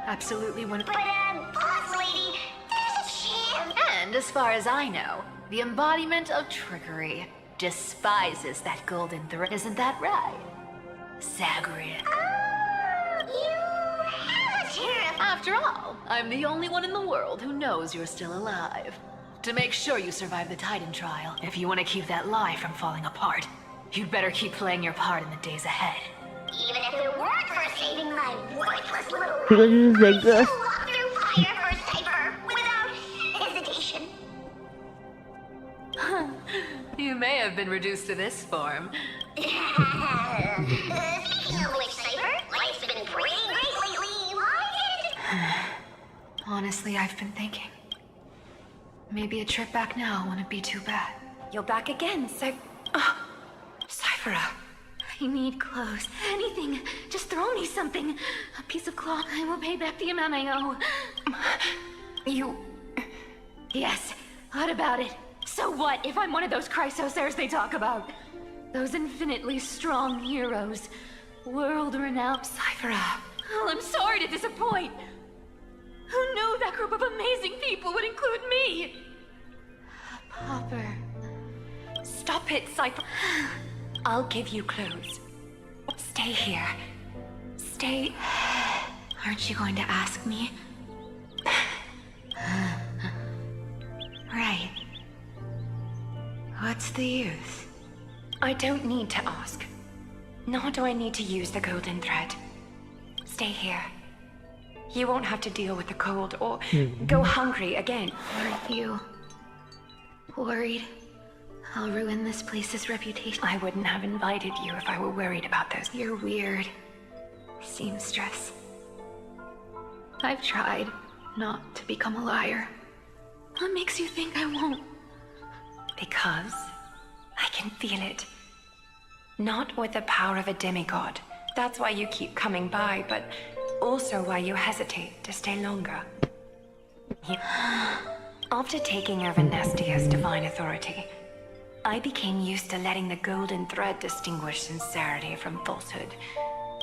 Absolutely one. but Boss Lady, there's a chance. And as far as I know, the embodiment of trickery despises that golden thread. Isn't that right? Zagreus. You have a terrible... After all, I'm the only one in the world who knows you're still alive. To make sure you survive the Titan trial, if you want to keep that lie from falling apart, you'd better keep playing your part in the days ahead. Even if it weren't for saving my worthless little Because it's like I still walk through fire for Cypher without hesitation. You may have been reduced to this form. Speaking of which, Cypher, life's been pretty great lately. Why Honestly, I've been thinking. Maybe a trip back now wouldn't be too bad. You're back again, Cyphera. I need clothes. Anything. Just throw me something. A piece of cloth. I will pay back the amount I owe. You... Yes. What about it? So what if I'm one of those Chrysos heirs they talk about? Those infinitely strong heroes. World-renowned. Cyphera. Well, I'm sorry to disappoint. Who knew that group of amazing people would include me? Popper. Stop it, Cyphera. I'll give you clothes. Stay here. Stay... Aren't you going to ask me? Right. What's the use? I don't need to ask. Nor do I need to use the golden thread. Stay here. You won't have to deal with the cold or go hungry again. Are you worried I'll ruin this place's reputation? I wouldn't have invited you if I were worried about those. You're weird, seamstress. I've tried not to become a liar. What makes you think I won't? Because I can feel it. Not with the power of a demigod. That's why you keep coming by, but also why you hesitate to stay longer. After taking over Nestia's divine authority, I became used to letting the golden thread distinguish sincerity from falsehood.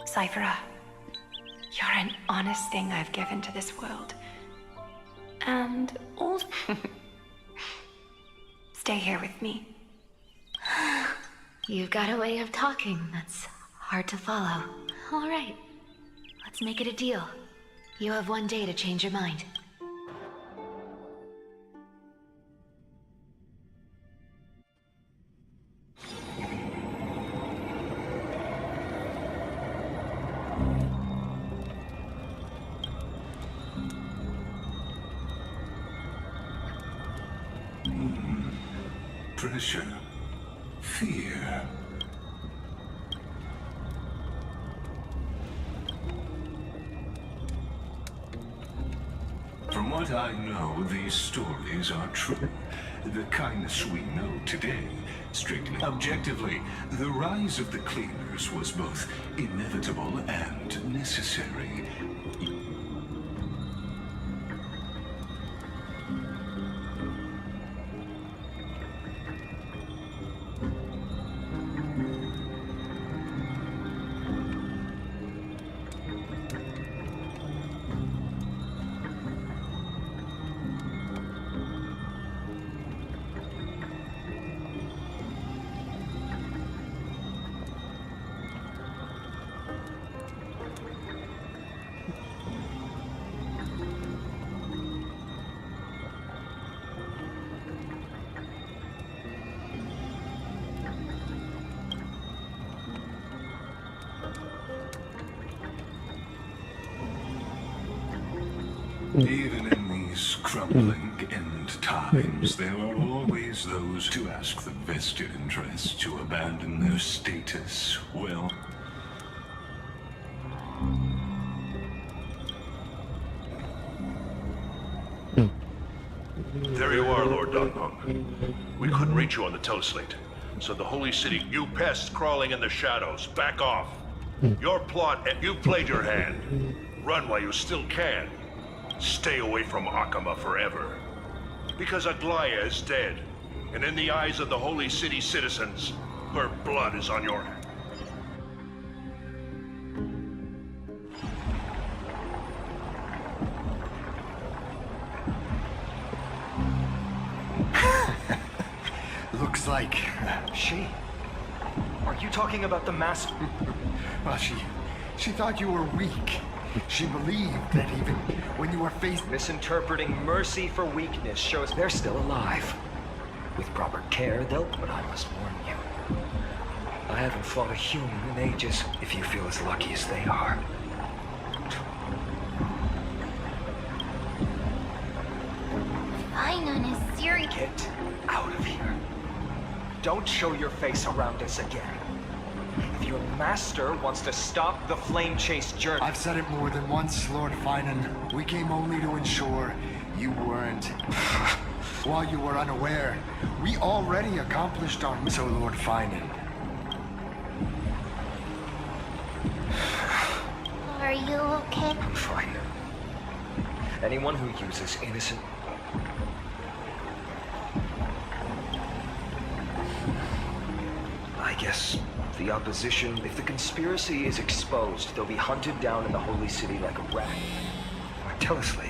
Cyphera, you're an honest thing I've given to this world. And also... Stay here with me. You've got a way of talking that's hard to follow. All right. Let's make it a deal. You have one day to change your mind. Pressure. Fear. From what I know, these stories are true. The kindness we know today, strictly objectively, the rise of the cleaners was both inevitable and necessary. Even in these crumbling end times, there are always those to ask the vested interests to abandon their status. Well, There you are, Lord Donghong. We couldn't reach you on the teleslate. So the Holy City, you pests crawling in the shadows, back off. Your plot, and you played your hand. Run while you still can. Stay away from Akama forever. Because Aglaya is dead, and in the eyes of the Holy City citizens, her blood is on your hands. Looks like... She? Are you talking about the master? Well, she thought you were weak. She believed that even when you were faced... Misinterpreting mercy for weakness shows they're still alive. With proper care, they'll... But I must warn you. I haven't fought a human in ages, if you feel as lucky as they are. Finon is serious. Get out of here. Don't show your face around us again. If your master wants to stop the flame chase journey... I've said it more than once, Lord Finan. We came only to ensure you weren't. While you were unaware, we already accomplished our... So, Lord Finan. Are you okay? I'm fine. Anyone who uses innocent... I guess the opposition, if the conspiracy is exposed, they'll be hunted down in the Holy City like a rat. Tell us, Lee.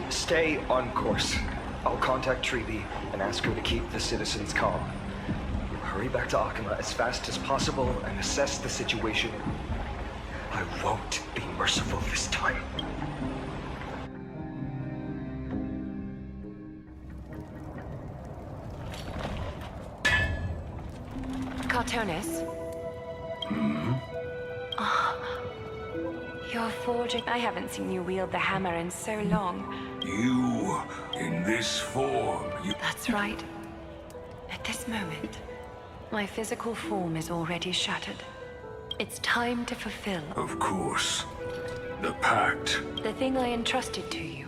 Stay on course. I'll contact Treeby and ask her to keep the citizens calm. We'll hurry back to Akima as fast as possible and assess the situation. I won't be merciful this time. Cartonis? You're forging. I haven't seen you wield the hammer in so long. You, in this form, That's right. At this moment, my physical form is already shattered. It's time to fulfill. Of course. The pact. The thing I entrusted to you.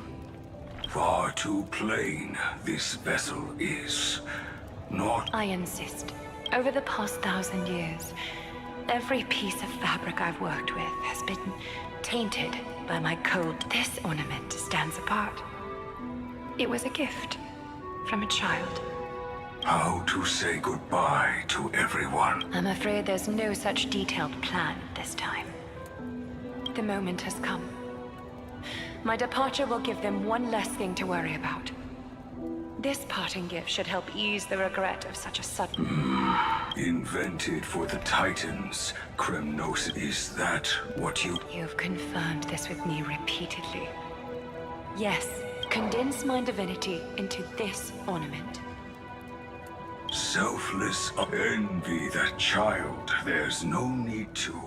Far too plain this vessel is. Not... I insist. Over the past 1,000 years, every piece of fabric I've worked with has been tainted by my cold. This ornament stands apart. It was a gift from a child. How to say goodbye to everyone. I'm afraid there's no such detailed plan this time. The moment has come. My departure will give them one less thing to worry about. This parting gift should help ease the regret of such a sudden... Invented for the Titans, Kremnos, is that what you... You've confirmed this with me repeatedly. Yes, condense my divinity into this ornament. Selfless, envy that child. There's no need to.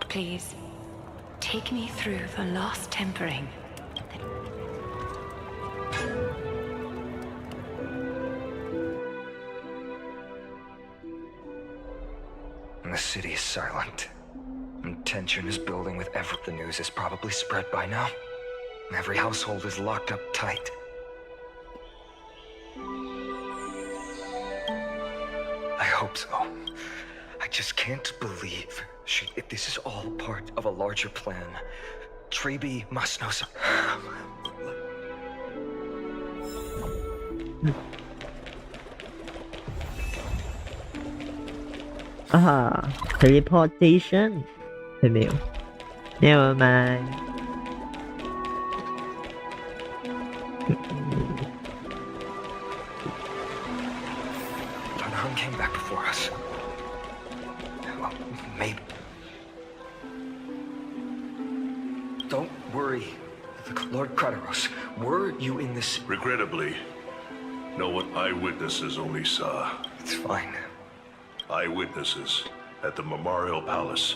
Please, take me through the last tempering. The city is silent. And tension is building with the news is probably spread by now. Every household is locked up tight. I hope so. I just can't believe if this is all part of a larger plan. Treeby must know something. Teleportation. Never mind. Dunham came back before us. Well, maybe. Don't worry, Lord Krateros. Were you in this? Regrettably, no eyewitnesses only saw. It's fine. Eyewitnesses at the Memorial Palace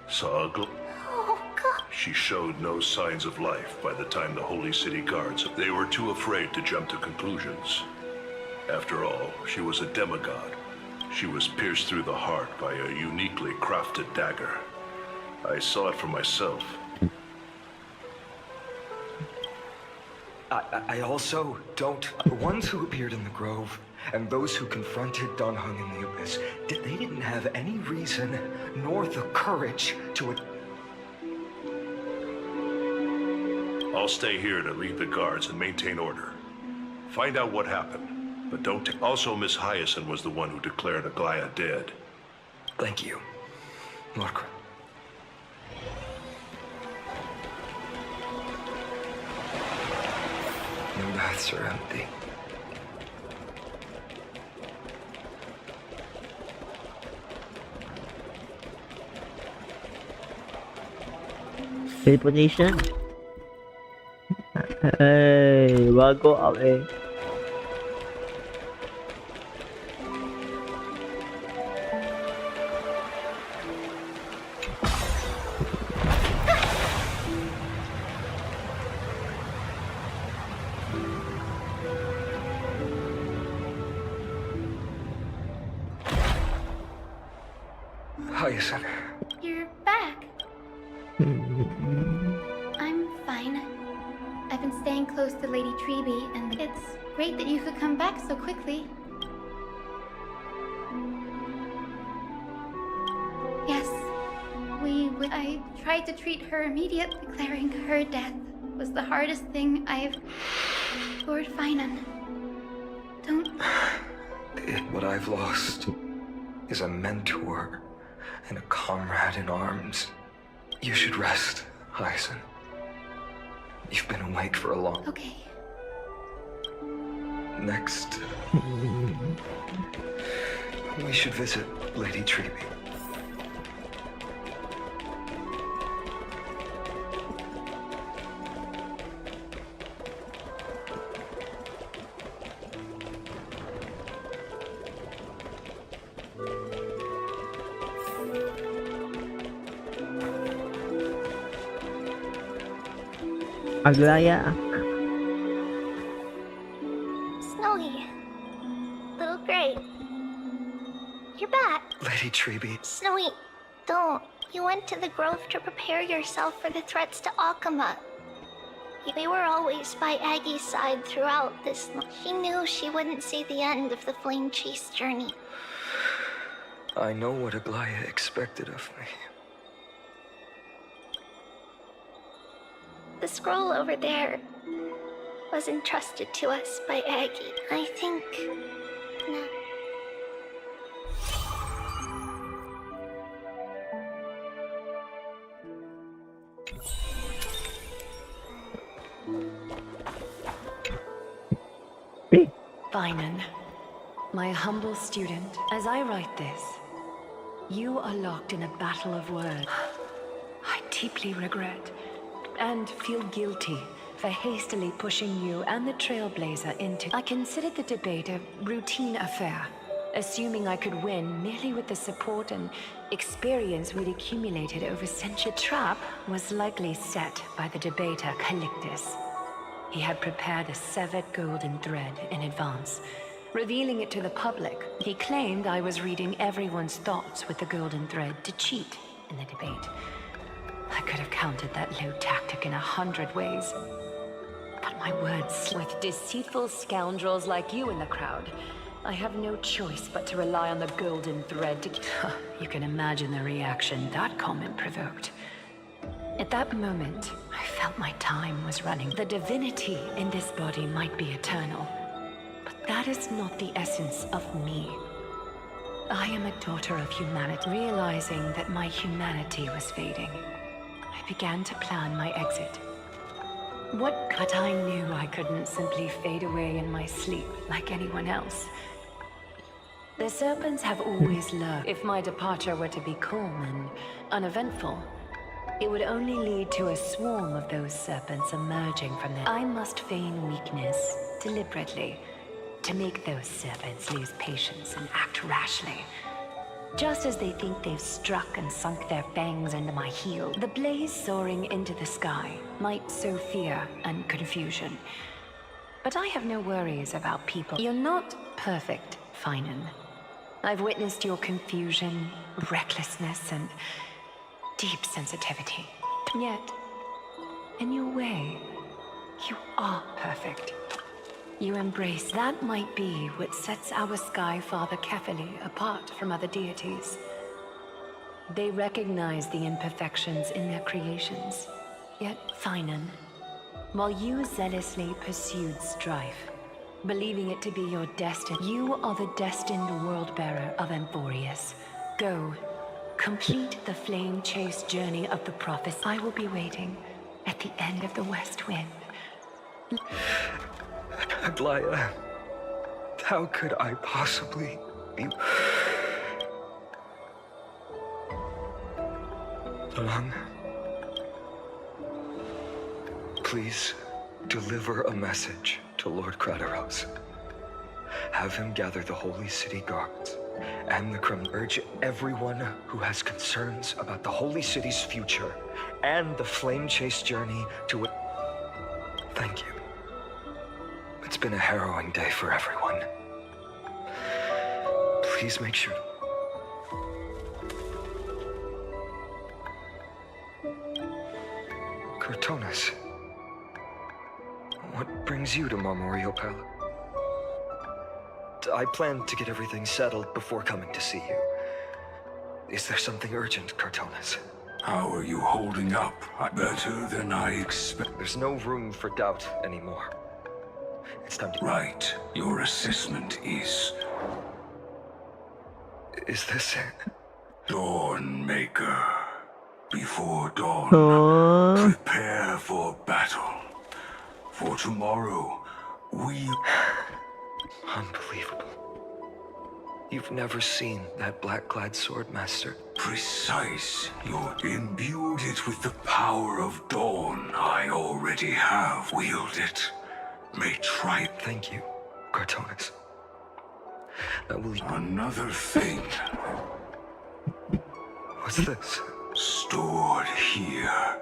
saw a Oh, God. She showed no signs of life by the time the Holy City guards. They were too afraid to jump to conclusions. After all, she was a demigod. She was pierced through the heart by a uniquely crafted dagger. I saw it for myself. I also don't... The ones who appeared in the grove And those who confronted Donghung in the Abyss, they didn't have any reason nor the courage to... I'll stay here to lead the guards and maintain order. Find out what happened, but don't... Also, Miss Hyacinth was the one who declared Aglaya dead. Thank you, Lorca. The baths are empty. Teleportation. Hey, bago up eh. Hyacinth. You're back. I'm fine. I've been staying close to Lady Treeby, and it's great that you could come back so quickly. Yes, I tried to treat her immediately. Declaring her death was the hardest thing I've... Lord Finan, don't... What I've lost is a mentor and a comrade in arms. You should rest, Hyacinth. You've been awake for a long... Okay. Next, we should visit Lady Treeby. Aglaya. Snowy. Little Gray. You're back. Lady Treeby. Snowy, don't. You went to the grove to prepare yourself for the threats to Akama. We were always by Aggie's side throughout this. She knew she wouldn't see the end of the Flame Chase journey. I know what Aglaya expected of me. The scroll over there was entrusted to us by Aggie. I think... No. Finan, my humble student, as I write this, you are locked in a battle of words. I deeply regret and feel guilty for hastily pushing you and the Trailblazer into... I considered the debate a routine affair, assuming I could win merely with the support and experience we'd accumulated over centuries. The trap was likely set by the debater Calictus. He had prepared a severed golden thread in advance, revealing it to the public. He claimed I was reading everyone's thoughts with the golden thread to cheat in the debate. I could have countered that low tactic in 100 ways. But my words... With deceitful scoundrels like you in the crowd, I have no choice but to rely on the golden thread to... You can imagine the reaction that comment provoked. At that moment, I felt my time was running. The divinity in this body might be eternal, but that is not the essence of me. I am a daughter of humanity. Realizing that my humanity was fading, I began to plan my exit. But I knew I couldn't simply fade away in my sleep like anyone else. The serpents have always lurked. If my departure were to be calm and uneventful, it would only lead to a swarm of those serpents emerging from them. I must feign weakness deliberately to make those serpents lose patience and act rashly. Just as they think they've struck and sunk their fangs into my heel, the blaze soaring into the sky might sow fear and confusion. But I have no worries about people. You're not perfect, Finan. I've witnessed your confusion, recklessness, and deep sensitivity. Yet, in your way, you are perfect. You embrace. That might be what sets our Sky Father Kefili apart from other deities. They recognize the imperfections in their creations. Yet, Finan, while you zealously pursued strife, believing it to be your destiny, you are the destined world-bearer of Amphorius. Go, complete the flame-chased journey of the prophets. I will be waiting at the end of the West Wind. Aglaya, how could I possibly be... Along. Please deliver a message to Lord Krateros. Have him gather the Holy City guards and the Kremlin. Urge everyone who has concerns about the Holy City's future and the flame chase journey to it. Thank you. It's been a harrowing day for everyone. Please make sure. Cortonas, what brings you to Marmorio Palace? I plan to get everything settled before coming to see you. Is there something urgent, Cortonas? How are you holding up? Better than I expect. There's no room for doubt anymore. It's time to... Right. Your assessment is... Is this it? Dawn Maker. Before dawn, Oh. prepare for battle. For tomorrow, we... Unbelievable. You've never seen that black-clad sword master? Precise. You're imbued it with the power of dawn. I already have. Wield it. May try... Thank you, Cortonas. That will... Another thing. What's this? Stored here.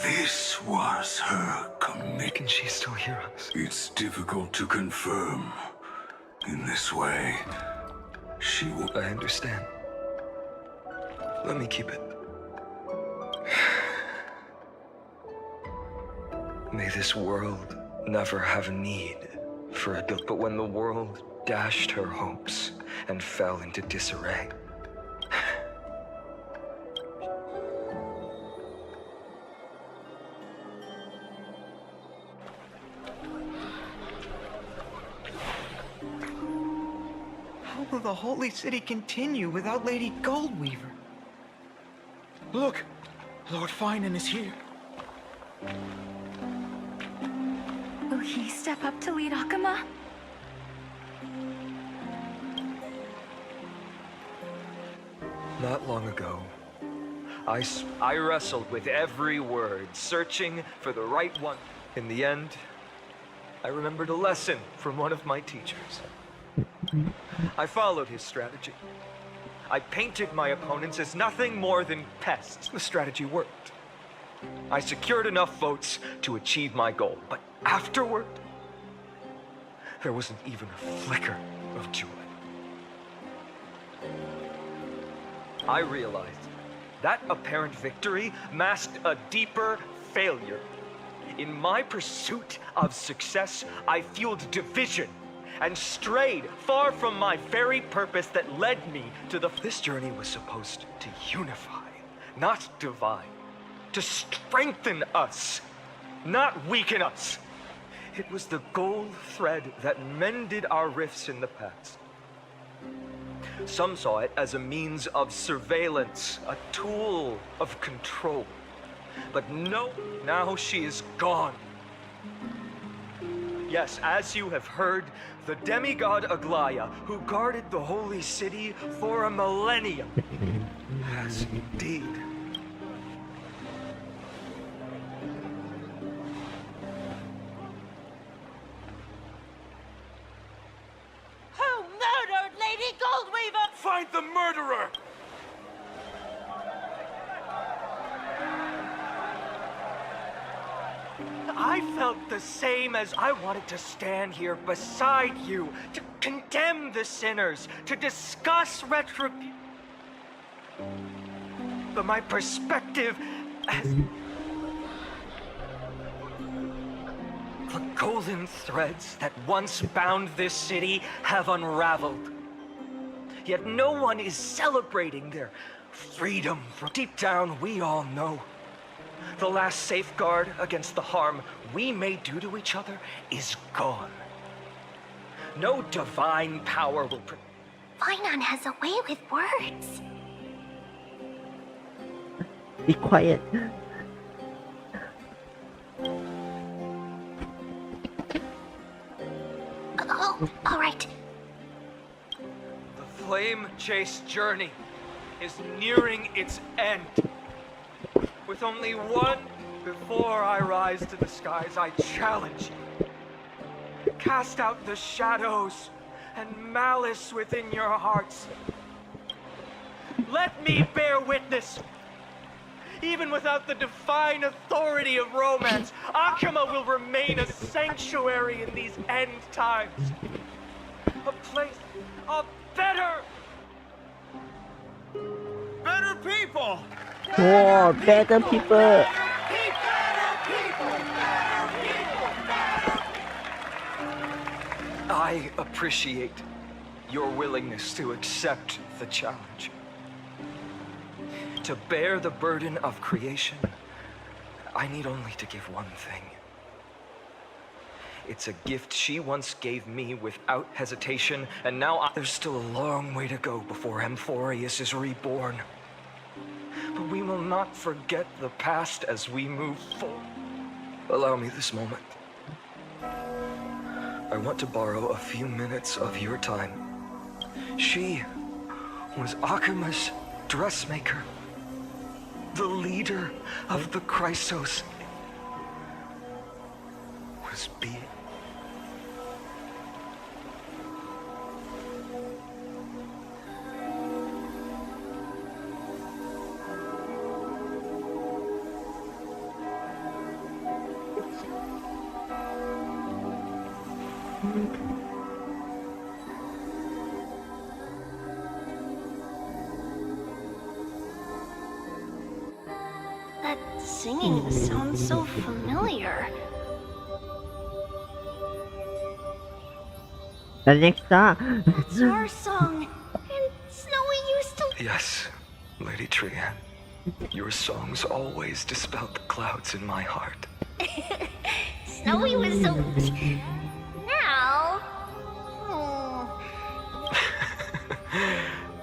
This was her commit. Can she still hear us? It's difficult to confirm. In this way, she will... I understand. Let me keep it. May this world never have need for a... But when the world dashed her hopes and fell into disarray, how will the Holy City continue without Lady Goldweaver? Look! Lord Finan is here. Will he step up to lead Akama? not long ago, I wrestled with every word, searching for the right one. In the end, I remembered a lesson from one of my teachers. I followed his strategy. I painted my opponents as nothing more than pests. The strategy worked. I secured enough votes to achieve my goal, but afterward, there wasn't even a flicker of joy. I realized that apparent victory masked a deeper failure. In my pursuit of success, I fueled division and strayed far from my very purpose that led me to the... This journey was supposed to unify, not divide. To strengthen us, not weaken us. It was the gold thread that mended our rifts in the past. Some saw it as a means of surveillance, a tool of control. But no, now she is gone. Yes, as you have heard, the demigod Aglaya, who guarded the holy city for a millennium, has indeed. Who murdered Lady Goldweaver? Find the murderer! I felt the same as I wanted to stand here beside you, to condemn the sinners, to discuss retribution. But my perspective has... golden threads that once bound this city have unraveled. Yet no one is celebrating their freedom. From deep down, we all know the last safeguard against the harm we may do to each other is gone. No divine power will Finon has a way with words. Be quiet. Oh, all right. The flame chase journey is nearing its end. With only one before I rise to the skies, I challenge you. Cast out the shadows and malice within your hearts. Let me bear witness. Even without the divine authority of romance, Akama will remain a sanctuary in these end times. A place of better people! Oh, better people! I appreciate your willingness to accept the challenge. To bear the burden of creation, I need only to give one thing. It's a gift she once gave me without hesitation, and now there's still a long way to go before Amphorius is reborn. But we will not forget the past as we move forward. Allow me this moment. I want to borrow a few minutes of your time. She was Akama's dressmaker, the leader of the Chrysos. Was being. That singing sounds so familiar. Alexa! It's our song, and Snowy used to. Yes, Lady Trian. Your songs always dispelled the clouds in my heart. Snowy was so. Now.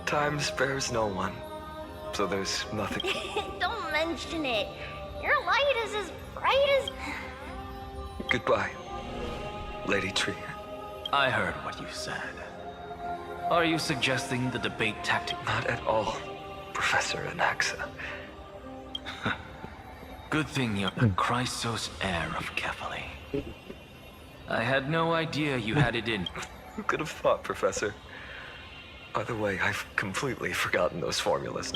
Time spares no one, so there's nothing. Don't mention it. Your light is as bright as. Goodbye, Lady Trian. I heard what you said. Are you suggesting the debate tactic? Not at all, Professor Anaxa. Good thing you're the Chrysos heir of Kefali. I had no idea you had it in. Who could have thought, Professor? By the way, I've completely forgotten those formulas.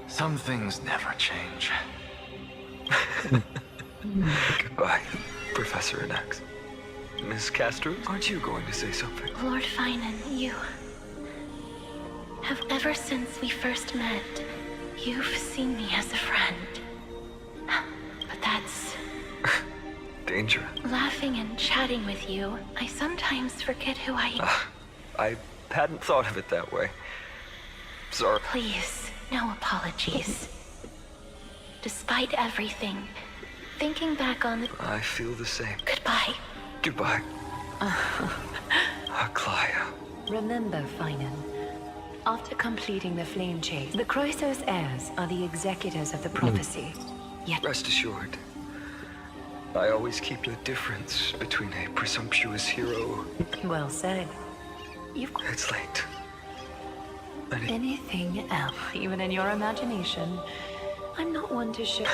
Some things never change. Goodbye, Professor Anax. Miss Castro, aren't you going to say something? Lord Finan, you have ever since we first met, you've seen me as a friend. But that's... Dangerous. Laughing and chatting with you, I sometimes forget who I am. I hadn't thought of it that way. Sorry. Please, no apologies. Despite everything, thinking back on the... I feel the same. Goodbye. Goodbye. Aklaya. Remember, Finan, after completing the flame chase, the Chrysos heirs are the executors of the prophecy. Yet, Rest assured, I always keep the difference between a presumptuous hero. well said. You've It's late. anything else, even in your imagination. I'm not one to show.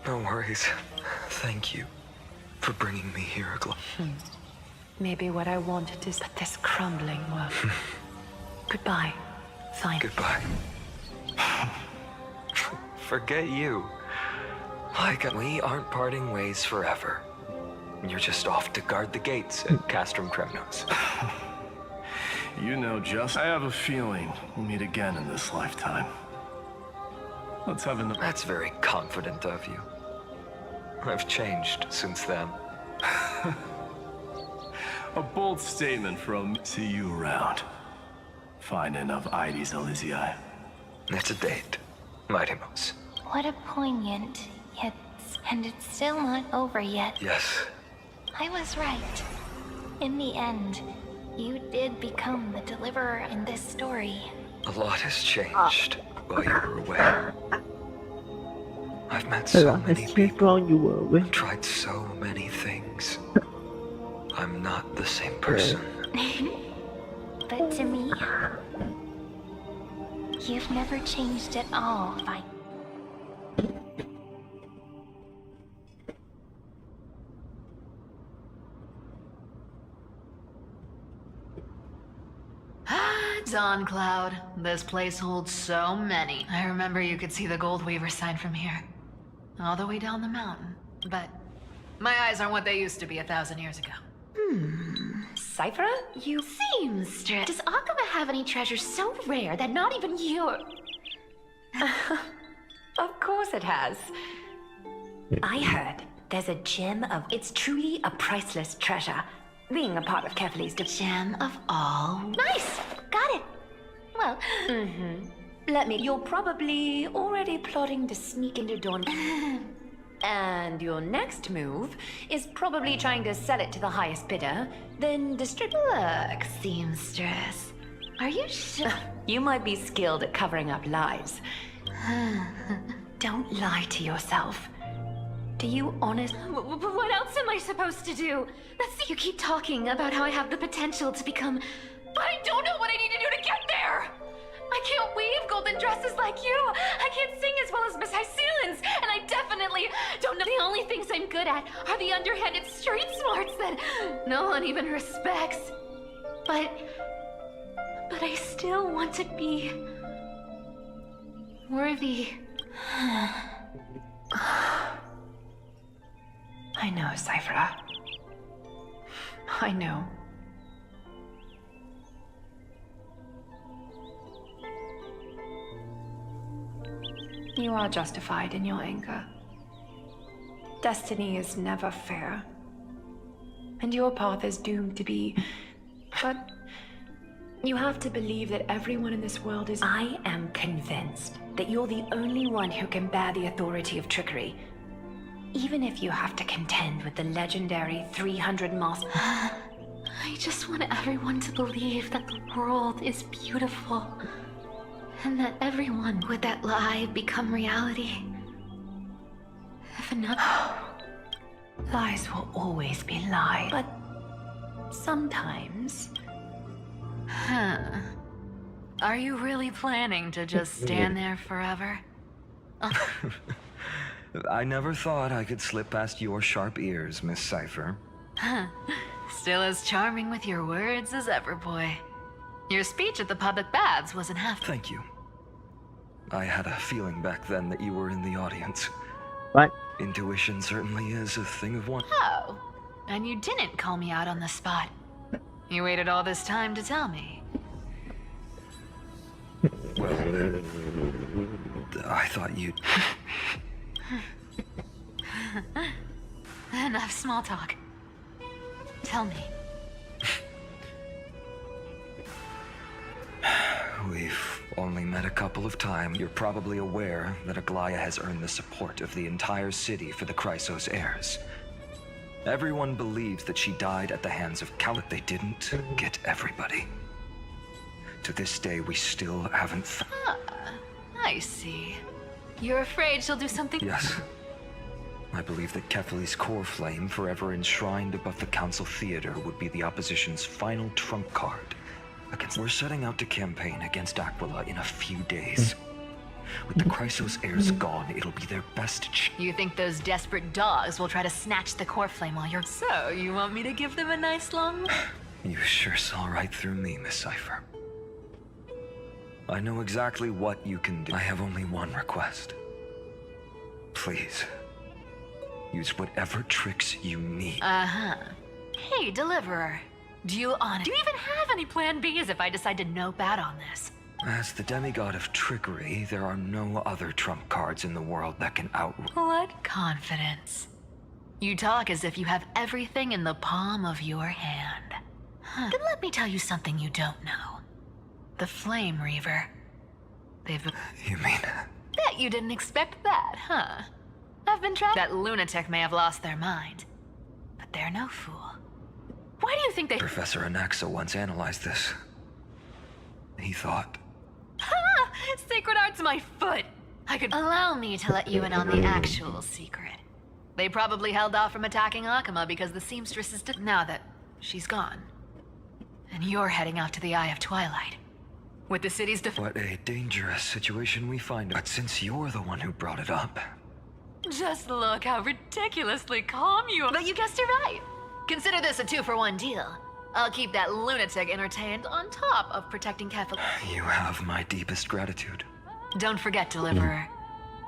No worries. Thank you for bringing me here, Agla. Maybe what I wanted is but this crumbling world. Goodbye, Finan. Goodbye. Forget you. We aren't parting ways forever. You're just off to guard the gates at Castrum Kremnos. You know, I have a feeling we'll meet again in this lifetime. Let's have another. That's very confident of you. I've changed since then. A bold statement from see you around. Finding of Ides Elysiae. It's a date, Mighty Mouse. What a poignant, yet, and it's still not over yet. Yes. I was right. In the end, you did become the deliverer in this story. A lot has changed while you were away. I've met so many people, tried so many things. I'm not the same person. But to me, you've never changed at all, Fine. Dawn Cloud. This place holds so many. I remember you could see the Goldweaver sign from here. All the way down the mountain. But my eyes aren't what they used to be 1,000 years ago. Cyphera, you seamstress. Does Akaba have any treasures so rare that not even you... Of course it has. I heard there's a gem of... It's truly a priceless treasure. Being a part of Kefali's Gem of all. Nice! Got it! Well, Let me... You're probably already plotting to sneak into Dawn. And your next move is probably trying to sell it to the highest bidder, then distribute... Look, seamstress. Are you sure? You might be skilled at covering up lies. Don't lie to yourself. Do you honestly... What else am I supposed to do? You keep talking about how I have the potential to become... But I don't know what I need to do to get there! I can't weave golden dresses like you! I can't sing as well as Miss Hyceelins! And I definitely don't know... The only things I'm good at are the underhanded street smarts that no one even respects. But I still want to be... worthy. I know, Cyphera. I know. You are justified in your anger. Destiny is never fair. And your path is doomed to be... But you have to believe that everyone in this world is... I am convinced that you're the only one who can bear the authority of trickery. Even if you have to contend with the legendary 300 Masters. I just want everyone to believe that the world is beautiful. And that everyone would that lie become reality. If enough... Lies will always be lies. But sometimes... Are you really planning to just stand there forever? I never thought I could slip past your sharp ears, Miss Cypher. Still as charming with your words as ever, boy. Your speech at the public baths wasn't half... Thank you. I had a feeling back then that you were in the audience. What? Intuition certainly is a thing of one. Oh, and you didn't call me out on the spot. You waited all this time to tell me. Well, I thought you'd... Enough small talk. Tell me. We've only met a couple of times. You're probably aware that Aglaya has earned the support of the entire city for the Chrysos heirs. Everyone believes that she died at the hands of Count. They didn't get everybody. To this day, we still haven't I see. You're afraid she'll do something... Yes. I believe that Kefali's core flame, forever enshrined above the Council Theater, would be the opposition's final trump card. We're setting out to campaign against Aquila in a few days. With the Chrysos heirs gone, it'll be their best You think those desperate dogs will try to snatch the core flame while you're... So, you want me to give them a nice long... You sure saw right through me, Miss Cypher. I know exactly what you can do. I have only one request. Please, use whatever tricks you need. Hey, Deliverer. Do you even have any plan Bs if I decide to nope out on this? As the demigod of trickery, there are no other trump cards in the world that can outrun. What confidence. You talk as if you have everything in the palm of your hand. Then let me tell you something you don't know. The Flame Reaver. They've been... You mean... Bet you didn't expect that, huh? I've been trying... That lunatic may have lost their mind, but they're no fool. Why do you think they... Professor Anaxa once analyzed this. He thought... Ha! Sacred Art's my foot! I could... Allow me to let you in on the actual secret. They probably held off from attacking Akuma because the seamstress is... Now that she's gone. And you're heading off to the Eye of Twilight. With the city's What a dangerous situation we find. But since you're the one who brought it up... Just look how ridiculously calm you are. But you guessed it right. Consider this a 2-for-1 deal. I'll keep that lunatic entertained on top of protecting Kefla. You have my deepest gratitude. Don't forget, Deliverer.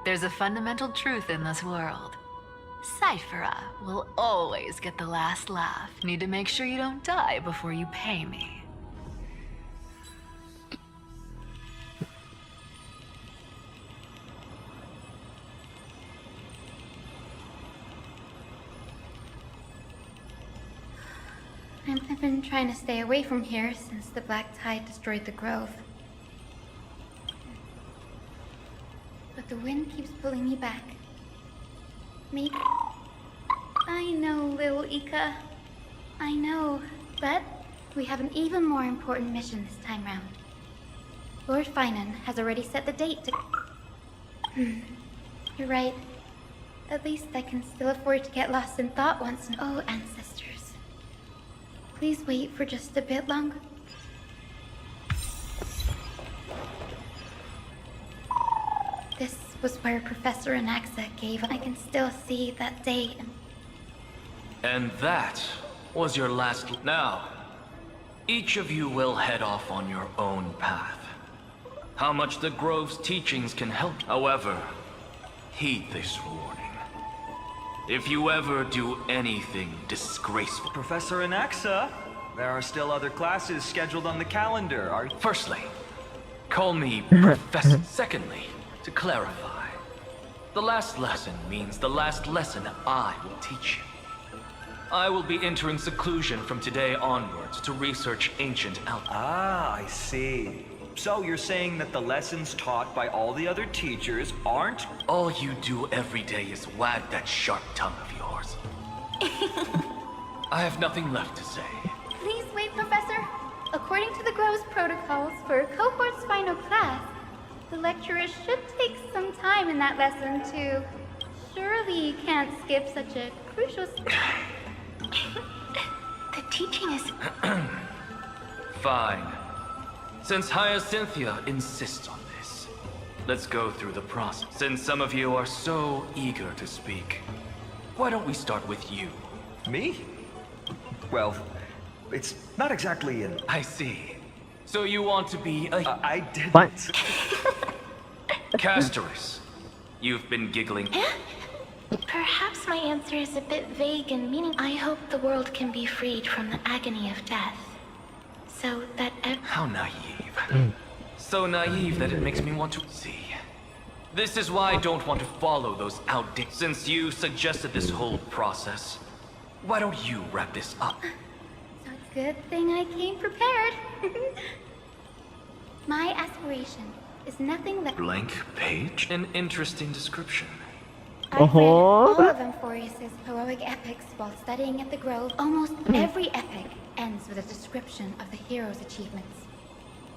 There's a fundamental truth in this world. Cyphera will always get the last laugh. Need to make sure you don't die before you pay me. I've been trying to stay away from here since the Black Tide destroyed the grove. But the wind keeps pulling me back. Maybe... I know, little Ika. I know, but we have an even more important mission this time round. Lord Finan has already set the date to... You're right. At least I can still afford to get lost in thought once in... Oh, ancestors. Please wait for just a bit longer. This was where Professor Anaxa gave. I can still see that day. And that was your last... Now, each of you will head off on your own path. How much the Grove's teachings can help, however, heed this warning. If you ever do anything disgraceful... Professor Anaxa, there are still other classes scheduled on the calendar. Firstly, call me Professor. Secondly, to clarify, the last lesson means the last lesson I will teach you. I will be entering seclusion from today onwards to research ancient alchemy. Ah, I see. So you're saying that the lessons taught by all the other teachers aren't... All you do every day is wag that sharp tongue of yours. I have nothing left to say. Please wait, Professor. According to the Grove's protocols for a cohort's final class, the lecturer should take some time in that lesson to... Surely you can't skip such a crucial... The teaching is... Fine. Since Hyacinthia insists on this, let's go through the process. Since some of you are so eager to speak, why don't we start with you? Me? Well, it's not exactly an... I see. So you want to be a... I didn't. What? Casterus, you've been giggling. Perhaps my answer is a bit vague and meaning. I hope the world can be freed from the agony of death. So that How naive. So naive that it makes me want to see. This is why I don't want to follow those outdated... Since you suggested this whole process, why don't you wrap this up? So it's a good thing I came prepared. My aspiration is nothing that... Blank page? An interesting description. I've read all of Amphorius's heroic epics while studying at the Grove. Almost every epic ends with a description of the hero's achievements.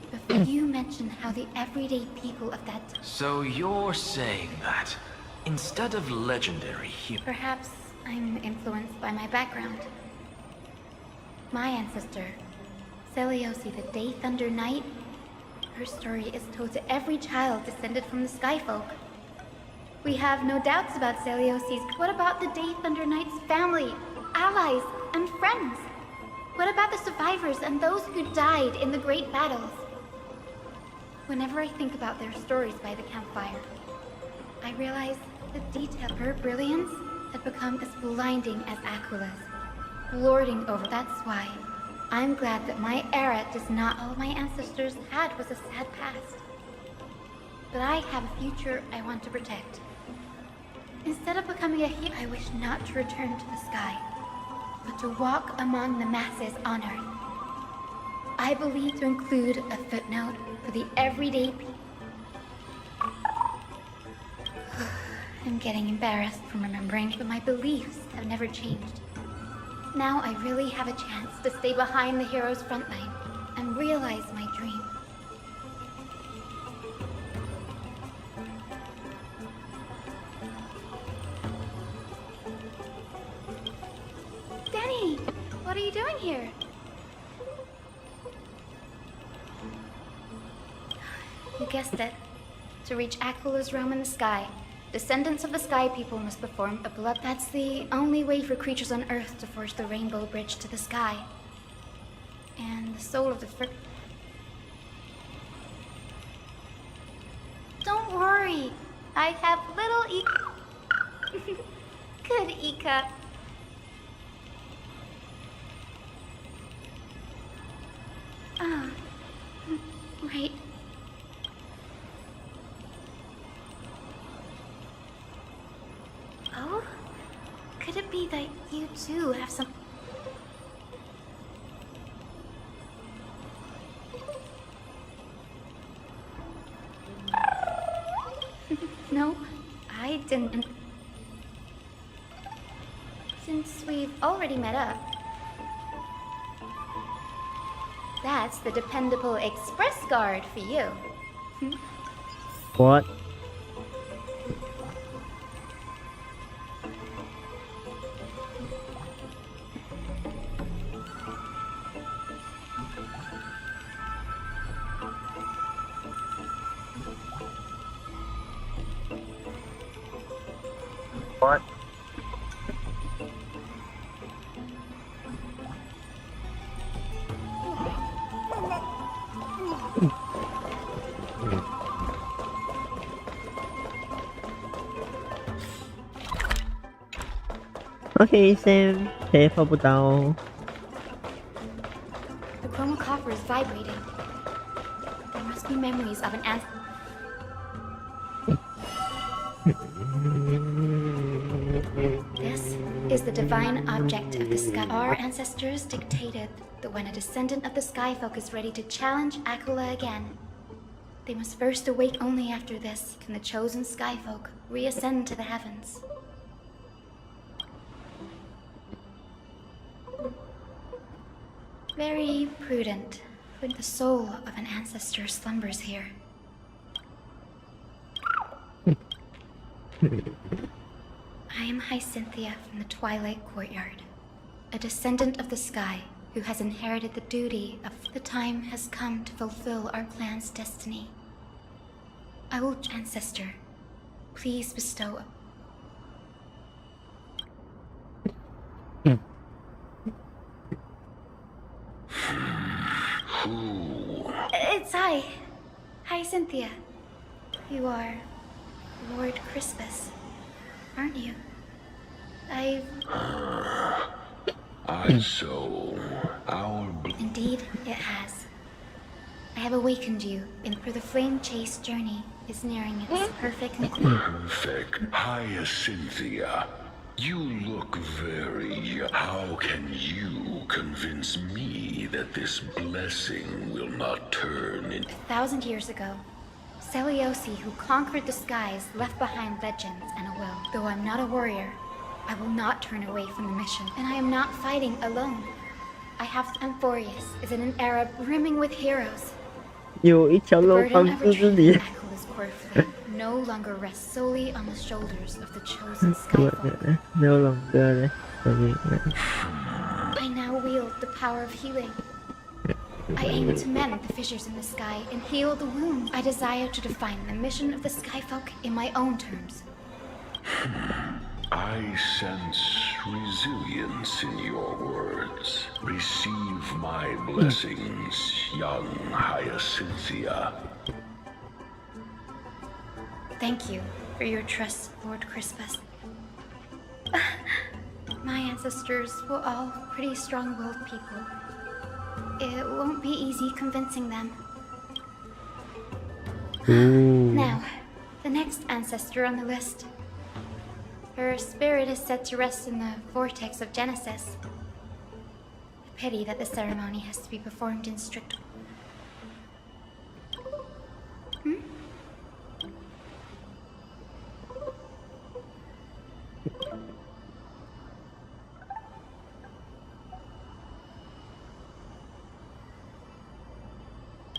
Before you mention how the everyday people of that time... So you're saying that, instead of legendary heroes... Perhaps I'm influenced by my background. My ancestor, Seliosi the Day Thunder Knight, her story is told to every child descended from the Skyfolk. We have no doubts about Seliosi's... What about the Day Thunder Knight's family, allies, and friends? What about the survivors and those who died in the great battles? Whenever I think about their stories by the campfire, I realize the detail of her brilliance had become as blinding as Aquila's, lording over. That's why I'm glad that my era does not... All my ancestors had was a sad past. But I have a future I want to protect. Instead of becoming a hero, I wish not to return to the sky, but to walk among the masses on Earth. I believe to include a footnote for the everyday people. I'm getting embarrassed from remembering, but my beliefs have never changed. Now I really have a chance to stay behind the hero's front line and realize my dream. Danny, what are you doing here? You guessed it. To reach Aquala's realm in the sky, descendants of the Sky People must perform a blood. That's the only way for creatures on Earth to forge the rainbow bridge to the sky. And the soul of the Don't worry, I have little Ika. Good Ika. Ah, right. Oh? Could it be that you too have some... No, I didn't. Since we've already met up. That's the dependable express guard for you. What? What? Okay, Sam. 配合不到。 The chroma copper is vibrating. There must be memories of an ancestor. This is the divine object of the sky. Our ancestors dictated that when a descendant of the Skyfolk is ready to challenge Aquila again, they must first awake. Only after this can the chosen Skyfolk reascend to the heavens. Very prudent, when the soul of an ancestor slumbers here. I am Hyacinthia from the Twilight Courtyard, a descendant of the sky who has inherited the duty of... The time has come to fulfill our clan's destiny. I will... Ancestor, please bestow... It's I, Hyacinthia. You are Lord Crispus, aren't you? Indeed, it has. I have awakened you, and for the flame chase journey is nearing its perfect conclusion. Perfect. Hyacinthia. You look very... How can you convince me that this blessing will not turn in... 1,000 years ago, Seliosi, who conquered the skies, left behind legends and a will. Though I'm not a warrior, I will not turn away from the mission. And I am not fighting alone. I have... Amphorius is in an era brimming with heroes. 有一条路放自己。 no longer rests solely on the shoulders of the chosen Skyfolk. No longer. I now wield the power of healing. I aim to mend the fissures in the sky and heal the wounds. I desire to define the mission of the Skyfolk in my own terms. I sense resilience in your words. Receive my blessings, young Hyacinthia. Thank you for your trust, Lord Crispus. My ancestors were all pretty strong-willed people. It won't be easy convincing them. Now, the next ancestor on the list. Her spirit is set to rest in the vortex of Genesis. A pity that the ceremony has to be performed in strict...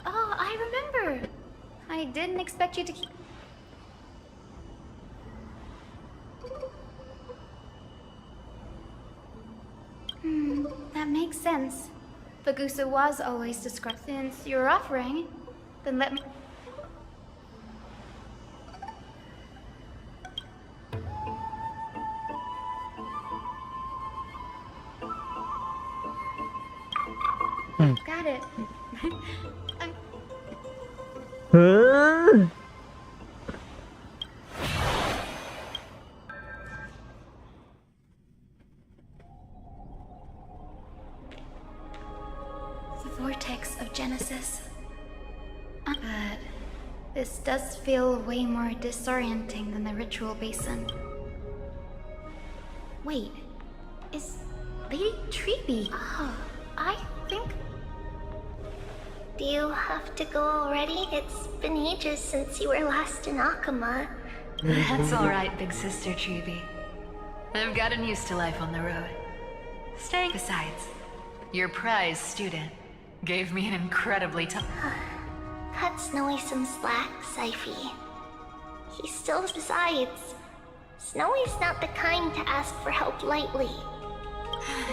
Oh, I remember! I didn't expect you to keep... That makes sense. Bagusa was always described. Since you're offering, then let me... Got it. The vortex of Genesis. But this does feel way more disorienting than the ritual basin. Wait, is Lady Treeby? Oh, I think... Do you have to go already? It's been ages since you were last in Akama. That's alright, big sister Treeby. I've gotten used to life on the road. Staying. Besides, your prize student gave me an incredibly tough... Cut Snowy some slack, Syphie. He's still... Besides, Snowy's not the kind to ask for help lightly.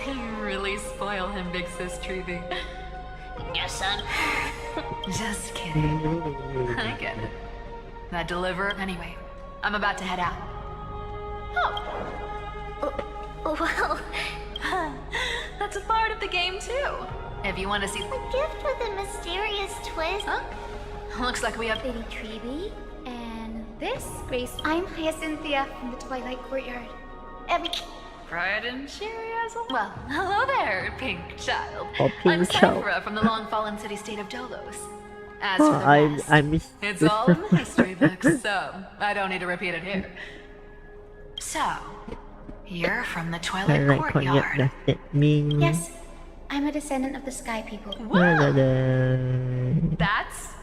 You really spoil him, big sis Treeby. Yes, son. Just kidding. I get it. That deliver... Anyway, I'm about to head out. Well... That's a part of the game, too. If you want to see... A gift with a mysterious twist. Huh? Looks like we have... Lady Treeby, and this, Grace. I'm Hyacinthia from the Twilight Courtyard. Bright and cheery as a... Well, hello there, pink child. Oh, I'm pink child. Cyphra from the long-fallen city-state of Dolos. As Oh, for the rest, I missed it's this. all in the history books, so I don't need to repeat it here. So, you're from the Twilight Courtyard. Does that mean... Yes, I'm a descendant of the Sky People. That's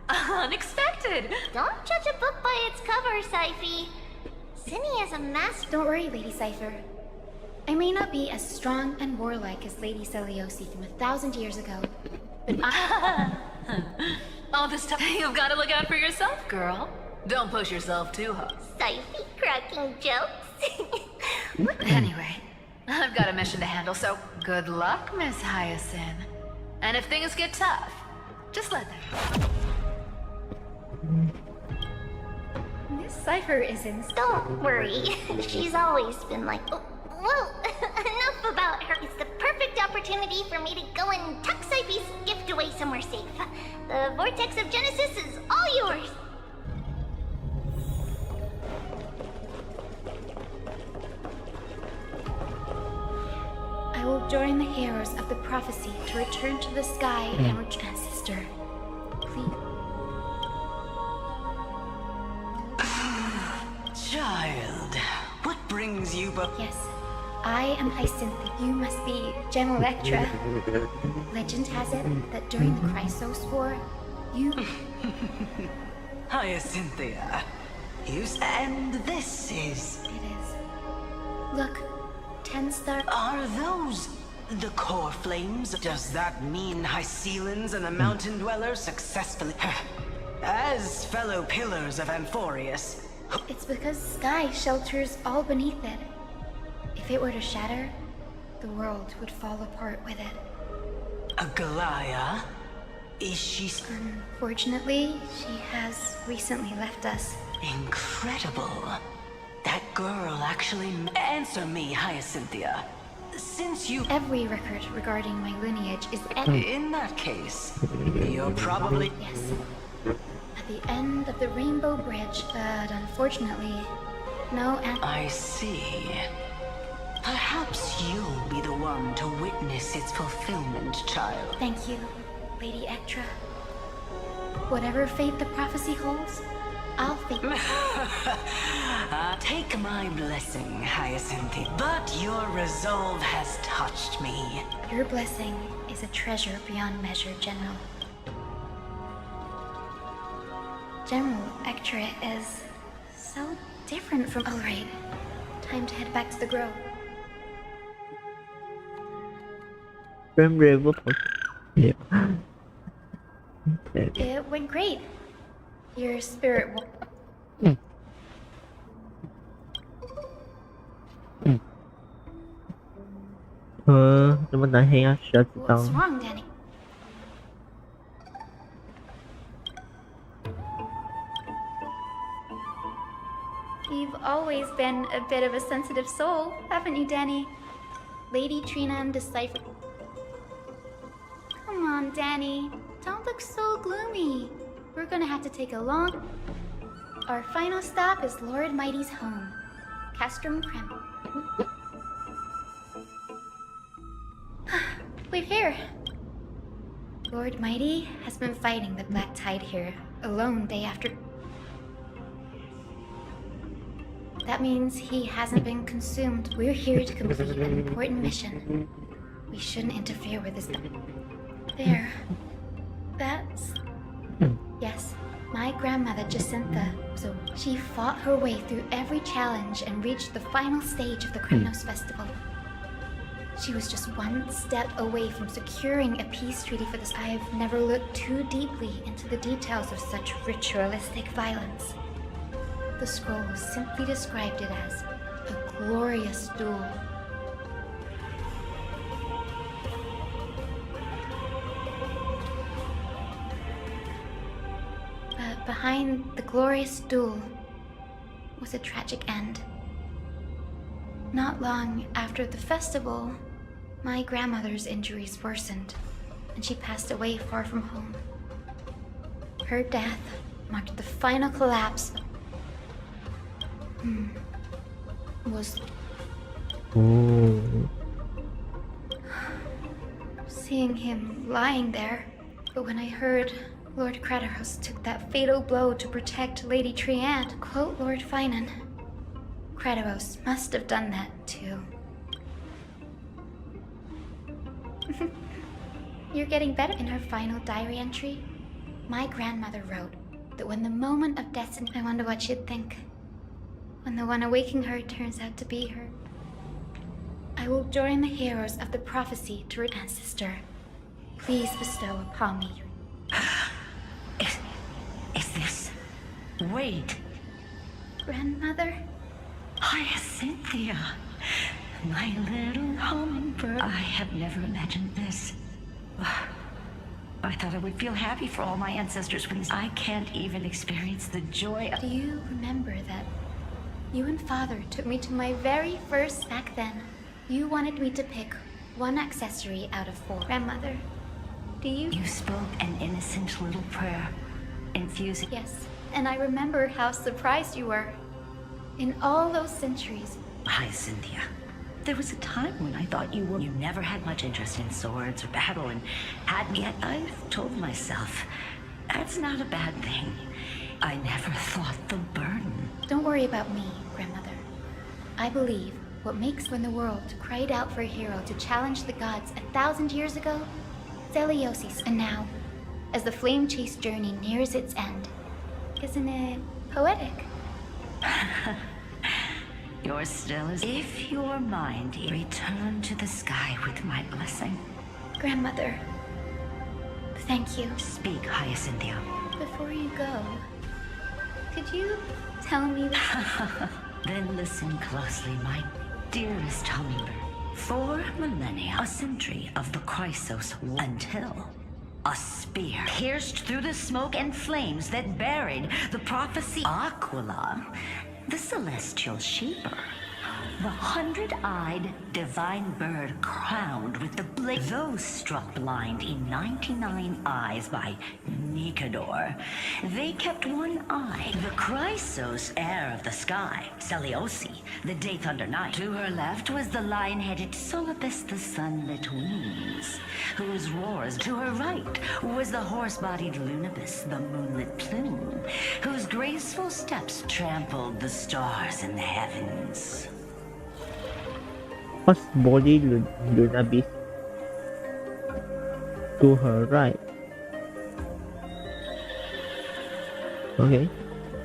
unexpected. Don't judge a book by its cover, Syphie. Cinny is a master. Don't worry, Lady Cypher. I may not be as strong and warlike as Lady Celiosi from 1,000 years ago, but I... All this stuff, you've got to look out for yourself, girl. Don't push yourself too hard. Syphie cracking jokes. Anyway, I've got a mission to handle, so good luck, Miss Hyacinth. And if things get tough, just let them. Miss Cypher isn't... Don't worry. She's always been like... Well, enough about her. It's the perfect opportunity for me to go and tuck Syphie's gift away somewhere safe. The Vortex of Genesis is all yours. I will join the heroes of the prophecy to return to the sky and return, sister. Please. Child, what brings you but... Yes, I am Hyacinthia. You must be Gem Electra. Legend has it that during the Chrysos War, you... Hyacinthia. And this is... It is. Look, 10 star... Are those the core flames? Does that mean Hycelans and the mountain dwellers successfully... as fellow pillars of Amphorius? It's because sky shelters all beneath it. If it were to shatter, the world would fall apart with it. Agalaya? Is she... Unfortunately, she has recently left us. Incredible. That girl actually... Answer me, Hyacinthia. Since you... Every record regarding my lineage is... In that case, you're probably... Yes. At the end of the Rainbow Bridge, but unfortunately, no answer. I see. Perhaps you'll be the one to witness its fulfillment, child. Thank you, Lady Ectra. Whatever fate the prophecy holds, I'll fix it. Take my blessing, Hyacinthia. But your resolve has touched me. Your blessing is a treasure beyond measure, General. General Ectra is so different from... Alright, time to head back to the grove. Yeah. It went great. Your spirit will...怎么难黑啊？需要知道。 What's wrong, Danny? You've always been a bit of a sensitive soul, haven't you, Danny? Lady Trina and Decipher... Come on, Danny. Don't look so gloomy. We're gonna have to take a long... Our final stop is Lord Mighty's home, Castrum Crem. We're here. Lord Mighty has been fighting the Black Tide here, alone day after... That means he hasn't been consumed. We're here to complete an important mission. We shouldn't interfere with this... There. That's... Yes, my grandmother Jacinta. So she fought her way through every challenge and reached the final stage of the Kremnos Festival. She was just one step away from securing a peace treaty for this. I've never looked too deeply into the details of such ritualistic violence. The scroll simply described it as a glorious duel. But behind the glorious duel was a tragic end. Not long after the festival, my grandmother's injuries worsened, and she passed away far from home. Her death marked the final collapse. Was... Seeing him lying there, but when I heard Lord Kratos took that fatal blow to protect Lady Trian, to quote Lord Finan, Kratos must have done that too. You're getting better. In her final diary entry, my grandmother wrote that when the moment of destiny... I wonder what she'd think when the one awaking her turns out to be her. I will join the heroes of the prophecy to return, sister. Please bestow upon me your... Is this... Wait. Grandmother? Hyacinthia. My little hummingbird. I have never imagined this. I thought I would feel happy for all my ancestors when I can't even experience the joy of... Do you remember that you and Father took me to my very first back then? You wanted me to pick one accessory out of 4. Grandmother, do you... You spoke an innocent little prayer, infusing... Yes, and I remember how surprised you were. In all those centuries... Hyacinthia, there was a time when I thought you never had much interest in swords or battle and hadn't yet. I've told myself, that's not a bad thing. I never thought the burden... Don't worry about me, Grandmother. I believe what makes when the world cried out for a hero to challenge the gods 1,000 years ago, Zeliosis, and now, as the flame chase journey nears its end, isn't it poetic? You're still as... If your mind return to the sky with my blessing. Grandmother, thank you. Speak, Hyacinthia. Before you go, could you tell me... Then listen closely, my dearest hummingbird. 4 millennia, a century of the Chrysos, until a spear pierced through the smoke and flames that buried the prophecy Aquila, the celestial sheeper, the 100-eyed divine bird crowned with the blade. Those struck blind in 99 eyes by Nikador, they kept one eye. The Chrysos, heir of the sky, Seliosi, the Day Thunder Knight. To her left was the lion-headed Solibus, the sunlit wings, whose roars. To her right was the horse-bodied Lunibus, the moonlit plume, whose graceful steps trampled the stars in the heavens. Horse-body Lunabis. To her right. Okay.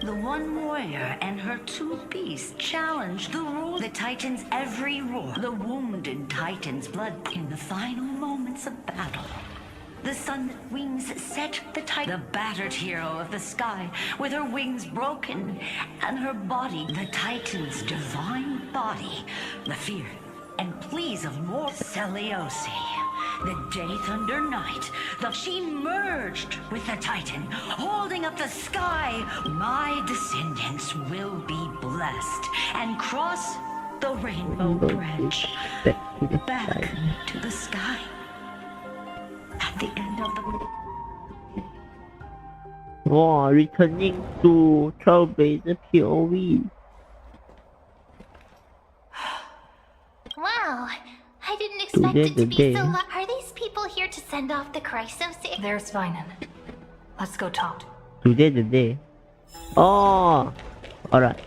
The one warrior and her two beasts challenged the rule. The Titan's every roar, the wounded Titan's blood in the final moments of battle. The sun wings set the Titan, the battered hero of the sky, with her wings broken and her body, the Titan's divine body, the fear and pleas of more. Seliosi, the Day Thunder Knight, she merged with the Titan, holding up the sky. My descendants will be blessed and cross the rainbow bridge back to the sky. At the end of the... Wow, returning to Trailblazing POV. Wow, I didn't expect it to be so long. Are these people here to send off the Chrysos? There's Vinan. Let's go talk. Today the day. Oh, alright.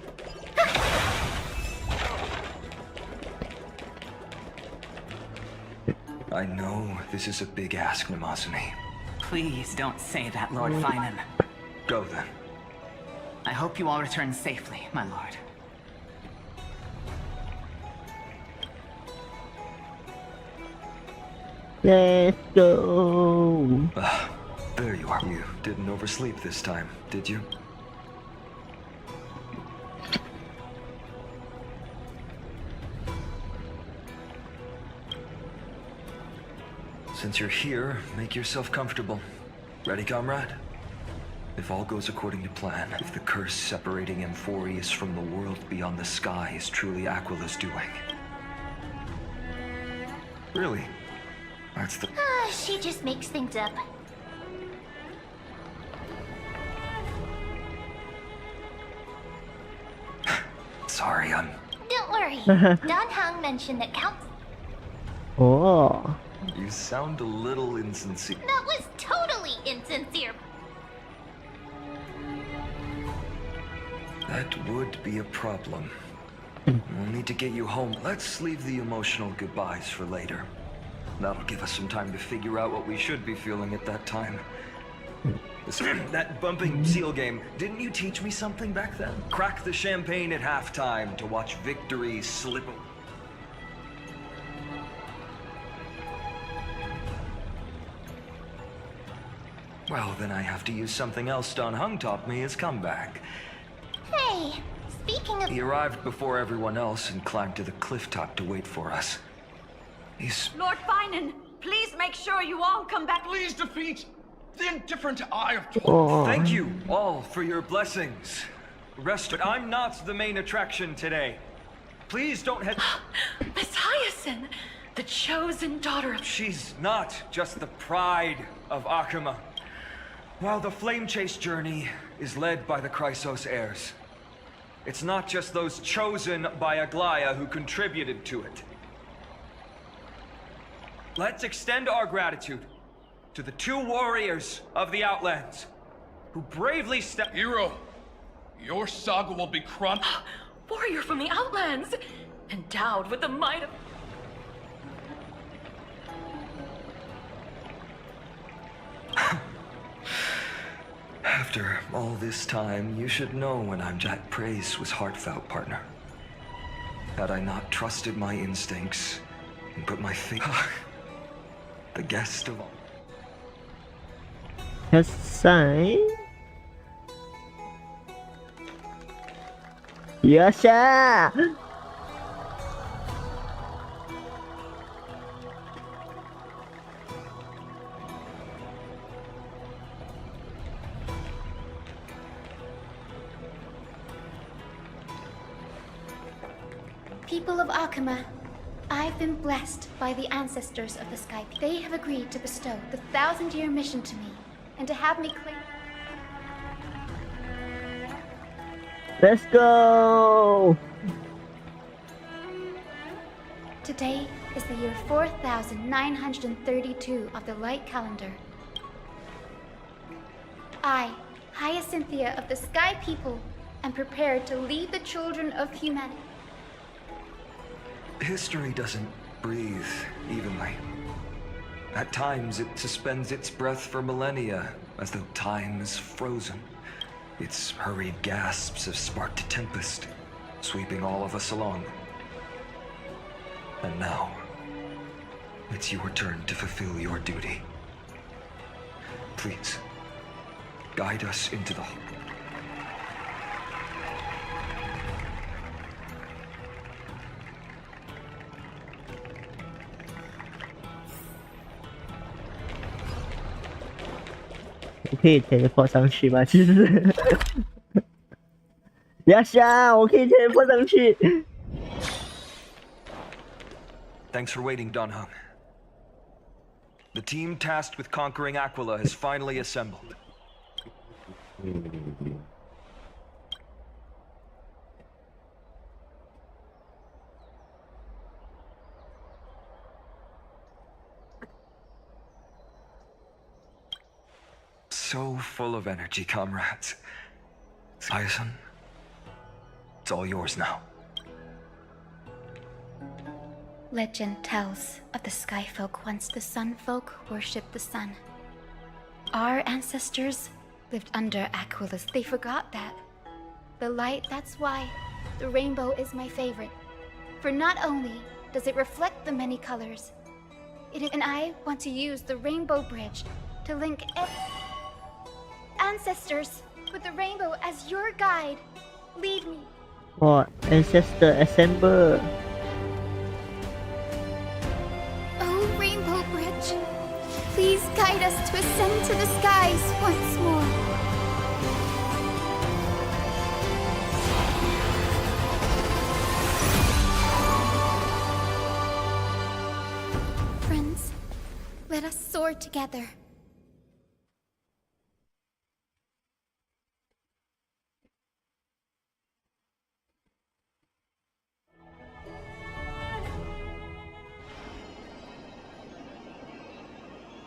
I know this is a big ask, Namazani. Please don't say that, Lord Finan. Go then. I hope you all return safely, my lord. Let's go. There you are. You didn't oversleep this time, did you? Since you're here, make yourself comfortable. Ready, comrade? If all goes according to plan, if the curse separating Amphorius from the world beyond the sky is truly Aquila's doing. Really? That's the... She just makes things up. Sorry, Don't worry. Don Hang mentioned that Count... Oh. You sound a little insincere. That was totally insincere. That would be a problem. We'll need to get you home. Let's leave the emotional goodbyes for later. That'll give us some time to figure out what we should be feeling at that time. That bumping seal game, didn't you teach me something back then? Crack the champagne at halftime to watch victory slip away. Well, then I have to use something else Don Hung taught me as comeback. Hey, speaking of... He arrived before everyone else and climbed to the cliff top to wait for us. He's... Lord Finan, please make sure you all come back. Please defeat the indifferent Eye of Oh. Thank you all for your blessings. Rest, but I'm not the main attraction today. Please don't head... Miss Hyacinth, the chosen daughter of... She's not just the pride of Akama. While the Flame Chase journey is led by the Chrysos heirs, it's not just those chosen by Aglaya who contributed to it. Let's extend our gratitude to the two warriors of the Outlands who bravely stepped... Hero, your saga will be chronicled. Warrior from the Outlands, endowed with the might of... After all this time, you should know when that praise was heartfelt, partner. Had I not trusted my instincts and put my faith... the guest of all... Hassan. Yasha. People of Akama, I've been blessed by the ancestors of the sky. They have agreed to bestow the 1,000-year mission to me and to have me claim. Let's go! Today is the year 4932 of the light calendar. I, Hyacinthia of the Sky People, am prepared to lead the children of humanity. History doesn't breathe evenly. At times, it suspends its breath for millennia, as though time is frozen. Its hurried gasps have sparked a tempest, sweeping all of us along. And now, it's your turn to fulfill your duty. Please, guide us into the...我可以 teleport 上去吗？其实，呀下，我可以 teleport 上去。Thanks for waiting, Donhung. The team tasked with conquering Aquila has finally assembled. So full of energy, comrades. Hyacinth, it's all yours now. Legend tells of the Sky Folk once the Sun Folk worshipped the sun. Our ancestors lived under Aquilas. They forgot that. The light, that's why the rainbow is my favorite. For not only does it reflect the many colors, and I want to use the Rainbow Bridge to link ancestors with the rainbow as your guide. Lead me. Oh, ancestor assemble. Oh, Rainbow Bridge, please guide us to ascend to the skies once more. Friends, let us soar together.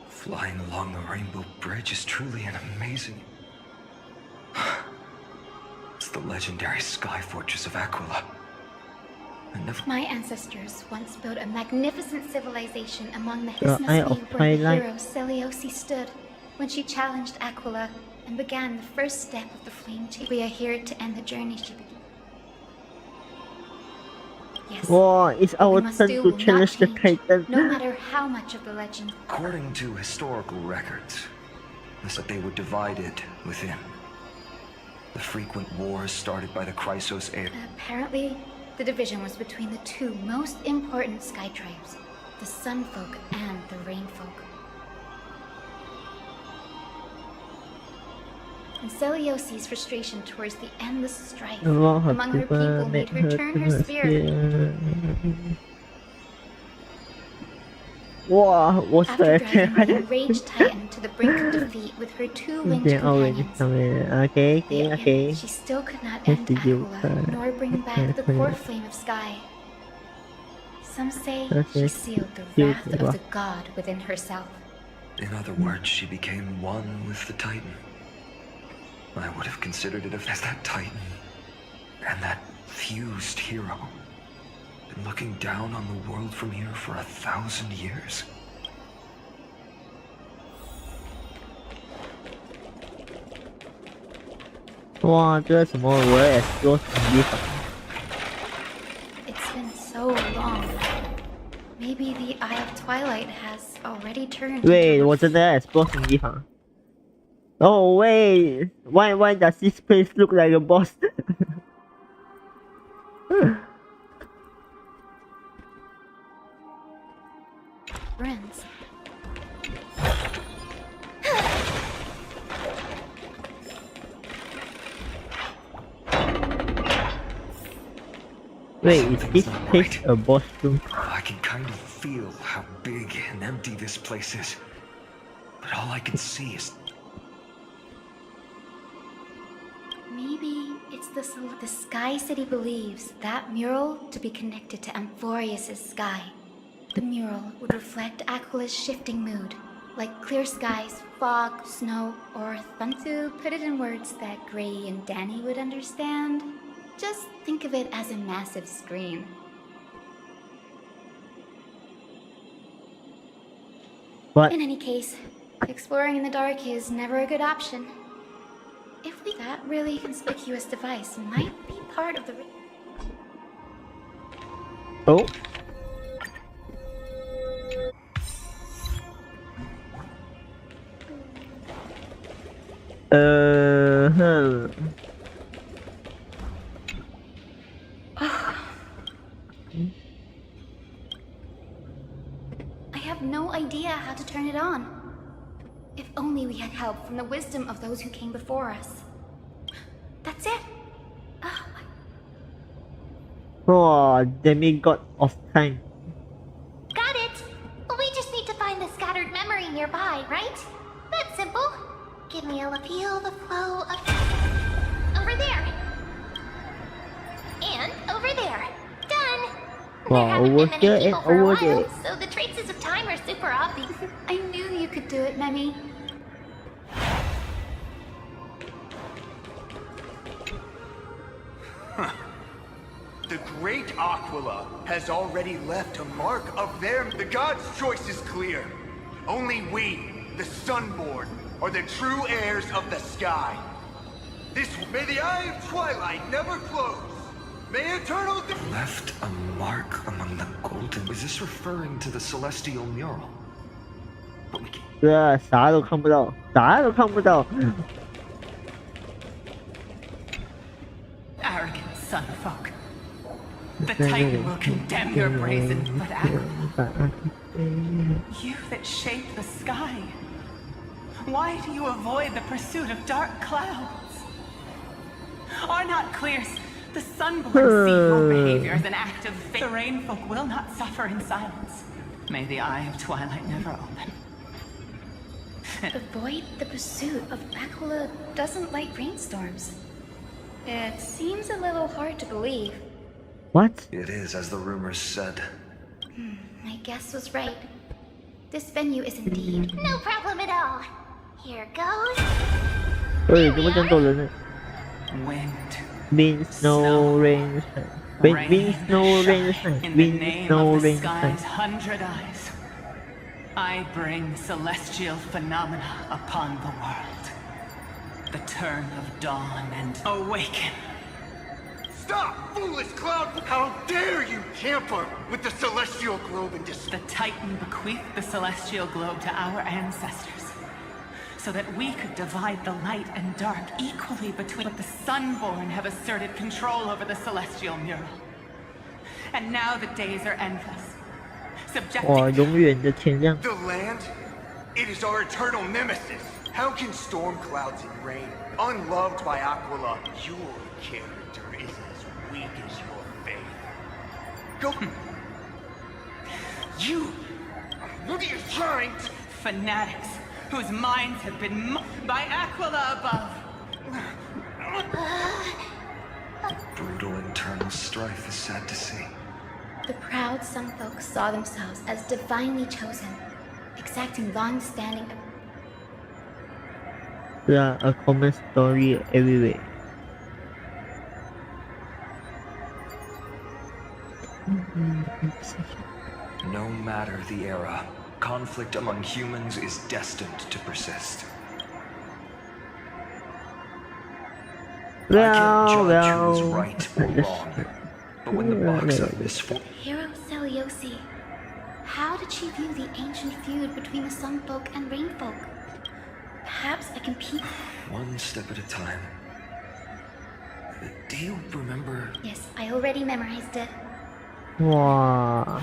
Flying along the Rainbow Bridge is truly an amazing... It's the legendary sky fortress of Aquila. My ancestors once built a magnificent civilization among the hills. This Eye must of be where the Twilight. hero Seliosi stood when she challenged Aquila and began the first step of the Flame Chain. We are here to end the journey she began. Yes, Wow, it's our we must turn do to will challenge the not change, Titan. no matter how much of the legend. According to historical records, it's that they were divided within. The frequent wars started by the Chrysos heir. Apparently, the division was between the two most important sky tribes, the Sun Folk and the Rain Folk. And Seliosi's frustration towards the endless strife among her people made her turn her spear. Wow, what's After that? driving the enraged Titan to the brink of defeat with her two winged companions, Okay. she still could not end Aquila, nor bring back the core flame of sky. Some say she sealed the wrath of the god within herself. In other words, she became one with the Titan. I would have considered it as that Titan and that fused hero been looking down on the world from here for 1,000 years. Wow, 这是什么？我也说什么地方？ It's been so long. Maybe the Eye of Twilight has already turned. Wait, 我真的在 explore 什么地方？ Oh wait, why does this place look like a boss? Friends. Wait, is this place a boss room? I can kind of feel how big and empty this place is. But all I can see is Maybe it's the Sky City believes that mural to be connected to Amphorius' sky. The mural would reflect Aquila's shifting mood, like clear skies, fog, snow, or thunder. To put it in words that Gray and Danny would understand, just think of it as a massive screen. What? In any case, exploring in the dark is never a good option. If that really conspicuous device might be part of the... Oh. I have no idea how to turn it on. If only we had help from the wisdom of those who came before us. That's it. Oh, demigod of time. Got it! We just need to find the scattered memory nearby, right? That's simple. Give me a feel the flow of... Over there. And over there. Done! Wow, over here and over there. So the traces of time are super obvious. I knew you could do it, Memi. The great Aquila has already left a mark of them. The gods' choice is clear. Only we, the Sunborn, are the true heirs of the sky. May the eye of twilight never close. May eternal... Left a mark among the golden... Is this referring to the celestial mural? But we can... 这啥都看不到，啥都看不到。 Arrogant son of folk. The Titan will condemn your brazen but Aquila. You that shape the sky. Why do you avoid the pursuit of dark clouds? Are not clear the Sunborn see your behavior as an act of fate? The Rainfolk will not suffer in silence. May the eye of twilight never open. Avoid the pursuit of Aquila doesn't like rainstorms. It seems a little hard to believe. What? It is, as the rumors said. My guess was right. This venue is indeed... No problem at all. Here goes. 对，怎么讲走人呢 ？Wind, snow, rain, wind, snow, rain, wind, snow, rain. Hundred eyes. I bring celestial phenomena upon the world. The turn of dawn and awaken. Stop, foolish cloud! How dare you tamper with the celestial globe and The Titan bequeathed the celestial globe to our ancestors, so that we could divide the light and dark equally between. But the Sunborn have asserted control over the celestial mural, and now the days are endless. 哇，永远的天亮。 The land? It is our eternal nemesis. How can storm clouds and rain, unloved by Aquila, your character is as weak as your faith? Go. You. What are you trying to... Fanatics whose minds have been by Aquila above. Brutal internal strife is sad to see. The proud some folks saw themselves as divinely chosen, exacting long-standing... There are a common story everywhere. No matter the era, conflict among humans is destined to persist. I can't judge who's right or wrong, but when the box of misfortune... Hero Seliosi, how did she view the ancient feud between the Sunfolk and Rainfolk? Perhaps I can peek... One step at a time. Do you remember... Yes, I already memorized it. Wow.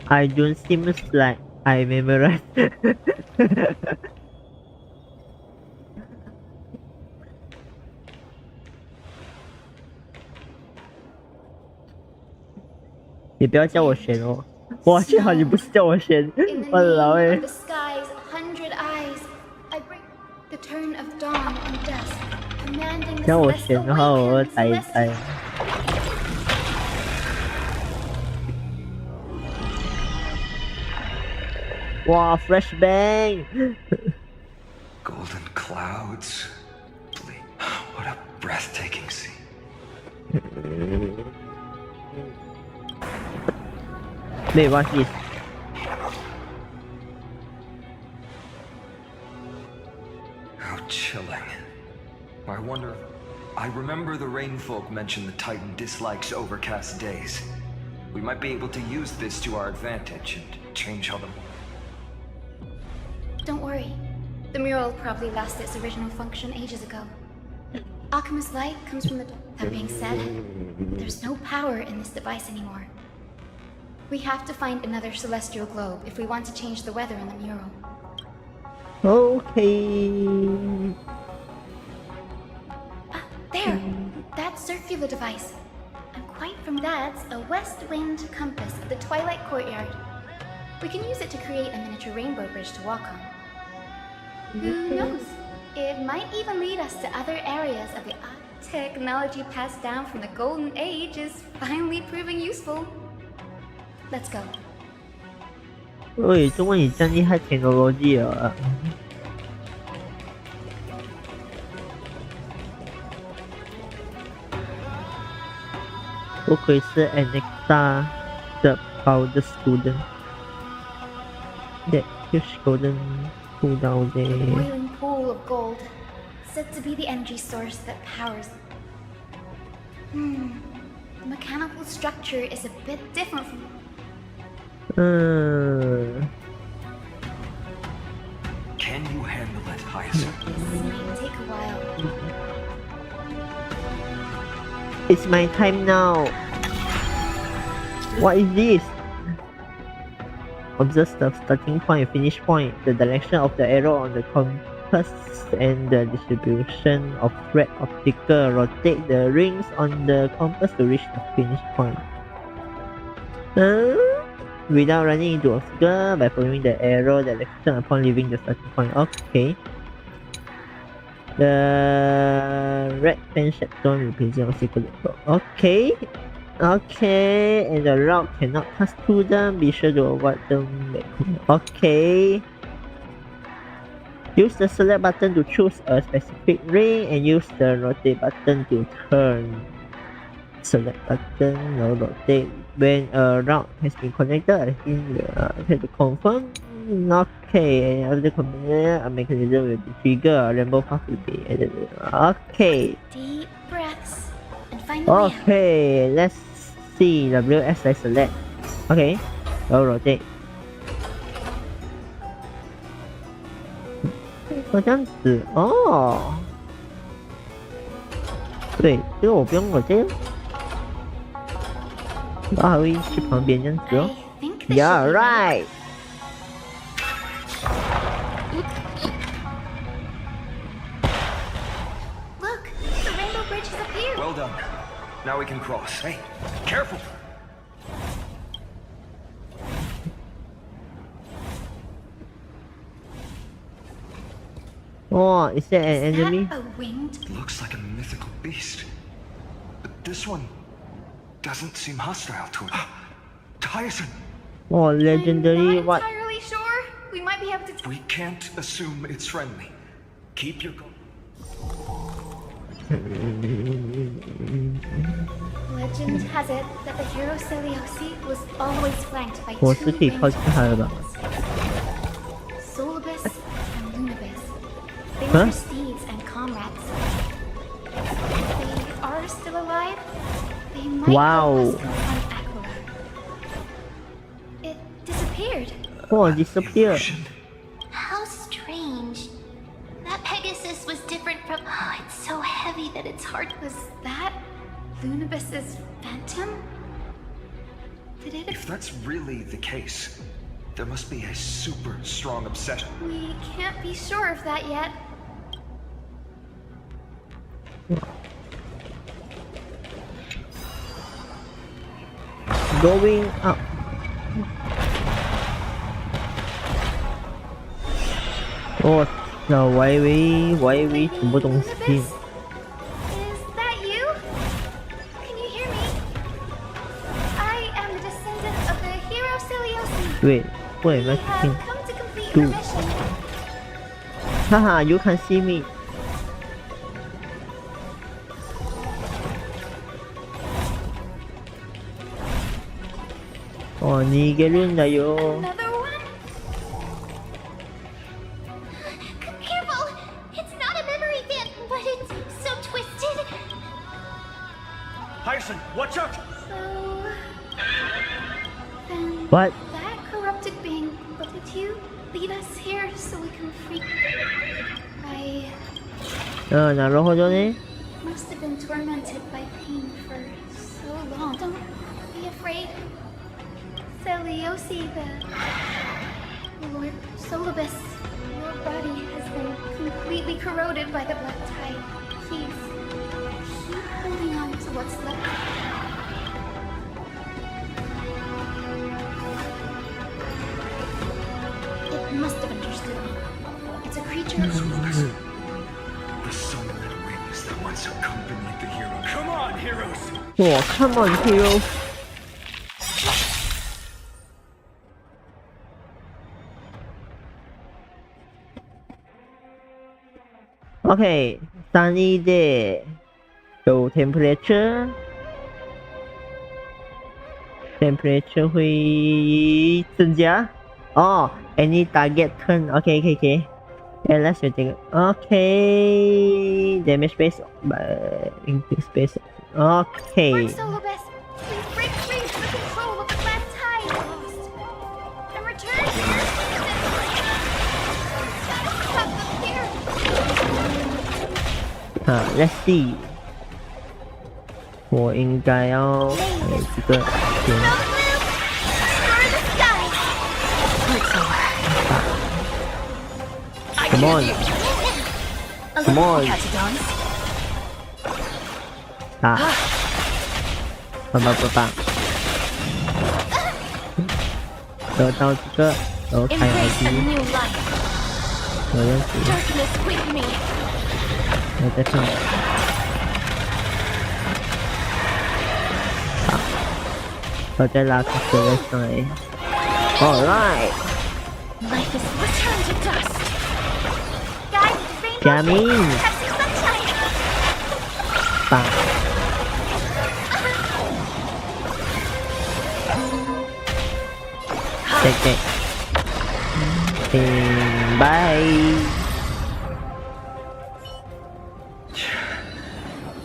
I don't seem like I memorized. 你不要叫我选哦，哇，幸好你不是叫我选，我老哎。 The sky's 100 eyes, I bring the turn of dawn and dusk. commanding the 让我 celestial 选的话，我会 awaken 打一 celestial. 打。哇 ，flashbang！ Golden clouds. What a breathtaking scene. 没关系。How chilling. I wonder. I remember the Rainfolk mentioned the Titan dislikes overcast days. We might be able to use this to our advantage and change how the. Don't worry. The mural probably lost its original function ages ago. Alchemist light comes from the... That being said, there's no power in this device anymore. We have to find another celestial globe if we want to change the weather in the mural. Okay. There! That circular device. And quite from that's a west wind compass of the Twilight Courtyard. We can use it to create a miniature rainbow bridge to walk on. Who knows? It might even lead us to other areas of the technology passed down from the Golden Age is finally proving useful. Let's go. 喂，中文你真厉害 technology 啊！不愧是 Alexa 的 proud student. That huge golden pool down The there. boiling pool of gold, said to be the energy source that powers. The mechanical structure is a bit different from. Can you handle it, Hyacinth? This might take a while. It's my time now. What is this? Observe the starting point, finish point, the direction of the arrow on the compass, and the distribution of red optical. Rotate the rings on the compass to reach the finish point. Without running into obstacle, by following the arrow direction upon leaving the starting point. Okay. The red pen stone represents obstacle. Okay. Okay, and the route cannot pass through them. Be sure to avoid them. Okay. Use the select button to choose a specific ring and use the rotate button to turn. Select button, no rotate. When a route has been connected, I think have to confirm. Okay, and after completing a mechanism will be triggered. A rainbow path will be added. Okay. Deep breaths and find the way out. Okay, let's see. WS I select. Okay, I'll rotate. 这样子哦，对，这个我不用rotate，它还会去旁边这样子哦。Yeah, right. Look, the rainbow bridge has appeared. Well done. Now we can cross. Hey, careful! Oh, is that an Is enemy? that a winged? Looks like a mythical beast. But this one doesn't seem hostile to it. Tyson! Oh, legendary I'm what? not entirely sure. We might be able to. We can't assume it's friendly. Keep your Legend has it that the hero Celiosi was always flanked by 我 two 是可以靠近他的吧？ Solibus and Lunibus. They Huh? were steeds and comrades. If they are still alive, they might Wow. help us confront Aquila. It disappeared. Oh, disappear. How strange. That Pegasus was different from. Oh, it's so heavy that it's hard. Was that Lunibus's phantom? Did it? If that's really the case, there must be a super strong obsession. We can't be sure of that yet. Going up. Oh, 那 YV 什么东西？ Wait, what am I thinking? Dude. Haha, you can see me. Oh, 逃げるんだよ。 Careful! It's not a memory fan, but it's so twisted. Hyacinth, watch out! Then What? that corrupted being wanted you lead us here so we can free. I なるほどね。 must have been tormented by pain for so long. Don't be afraid. Celiosi, Lord Solibus, your body has been completely corroded by the black tide. Please, keep holding on to what's left. It must have understood me. It's a creature of The sunlit wings that once accompanied the hero. Come on, heroes! Oh, come on, hero. Okay, sunny day. So temperature 会增加。哦 any target turn. Okay. Yeah, let's take it. Okay, damage base by increase base. Okay. Lord Solibus, please break free from the control of the black tide lost. And return to your Stop them here. Let's see. 我应该要这个点。Come on. Come on. 棒。得到这个，然后开耳机。有认识。我在上面。我再拉开这个上来。Alright. Life is returned to dust. Guys, rainbow Jamming. have some sunshine. 棒。Okay. Bye.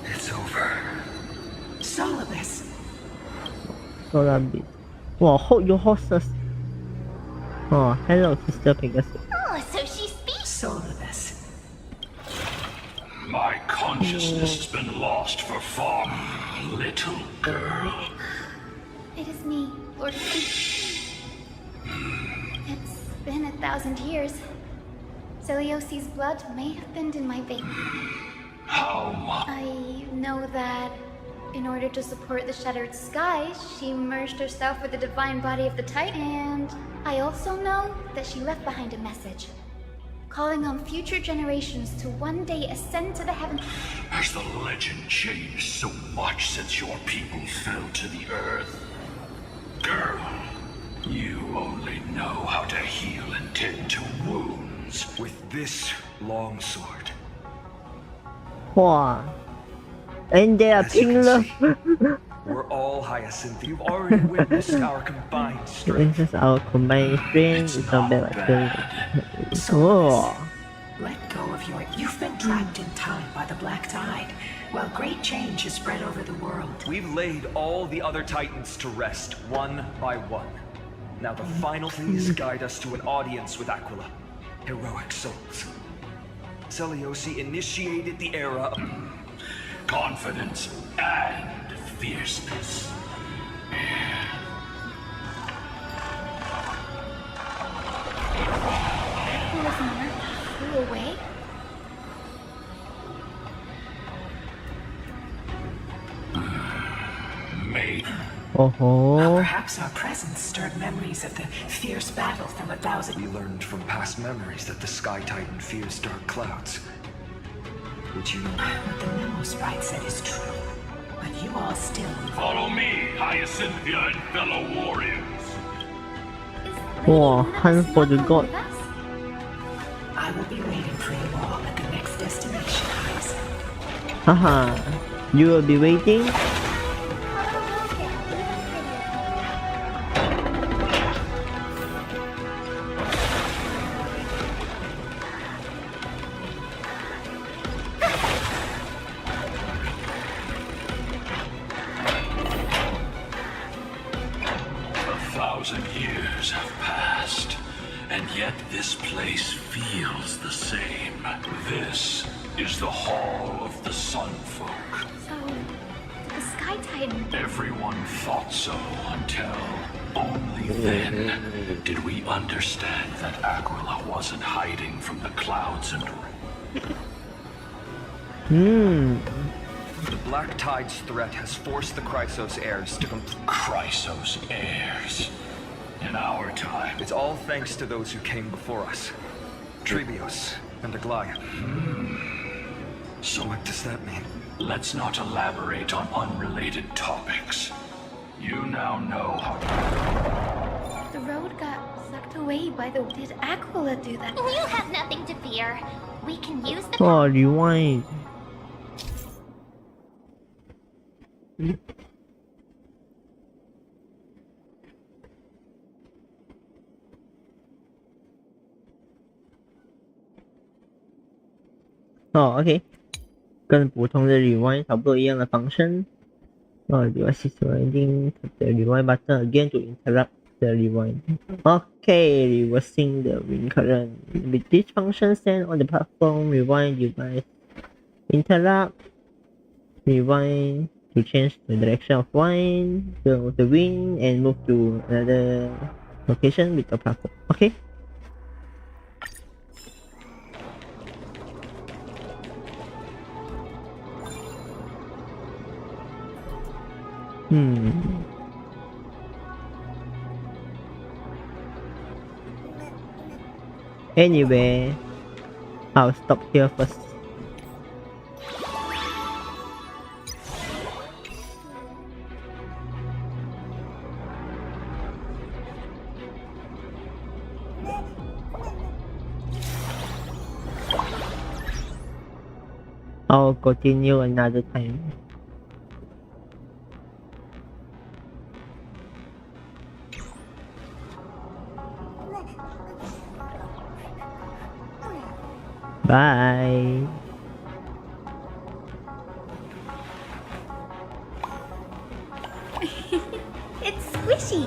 It's over. Solibus. Solibus. Wow, hold your horses. Oh, hello, Sister Pegasus. Oh, so she speaks. Solibus. My consciousness has been lost for far, little girl. It is me, Lord Sleep. It's been 1,000 years. Celiosi's blood may have been in my veins. How much? I know that in order to support the shattered sky, she merged herself with the divine body of the Titan. And I also know that she left behind a message, calling on future generations to one day ascend to the heavens. Has the legend changed so much since your people fell to the earth? Girl, you only know how to heal and tend to wounds. With this long sword. Wow. And they are pink love. We're all Hyacinth. You've already witnessed our combined strength. This is our combined strength. It's not bad. Oh. Let go of your... You've been trapped in time by the black tide, while great change has spread over the world. We've laid all the other Titans to rest, one by one. Now the final please guide us to an audience with Aquila. Heroic souls. Celiosi initiated the era of... confidence and fierceness. Listener, flew away. Made. Perhaps our presence stirred memories of the fierce battle from 1,000. We learned from past memories that the Sky Titan fears dark clouds. Would you know? What the memo sprite said is true. But you all still... Follow me, Hyacinthia and fellow warriors. Is Oh, hunt for the god. I will be waiting for you all at the next destination, Horizon. Haha, you will be waiting? Years have passed, and yet this place feels the same. This is the Hall of the Sun Folk. So, the Sky Titan. Everyone thought so until only then did we understand that Aquila wasn't hiding from the clouds and The Black Tide's threat has forced the Chrysos heirs to Chrysos heirs. In our time. It's all thanks to those who came before us. Trebios and Aglaia. So what does that mean? Let's not elaborate on unrelated topics. You now know how The road got sucked away by the... Did Aquila do that? You have nothing to fear. We can use the... Oh, rewind.哦 ，OK， 跟普通的 rewind 差不多一样的 function。device is rewinding the rewind button again to interrupt the rewind. Okay, reversing the wind current. With this function, stand on the platform, rewind device, interrupt, rewind to change the direction of wind, the wind, and move to another location with the platform. Okay. Anyway, I'll stop here first. I'll continue another time. Bye. It's squishy.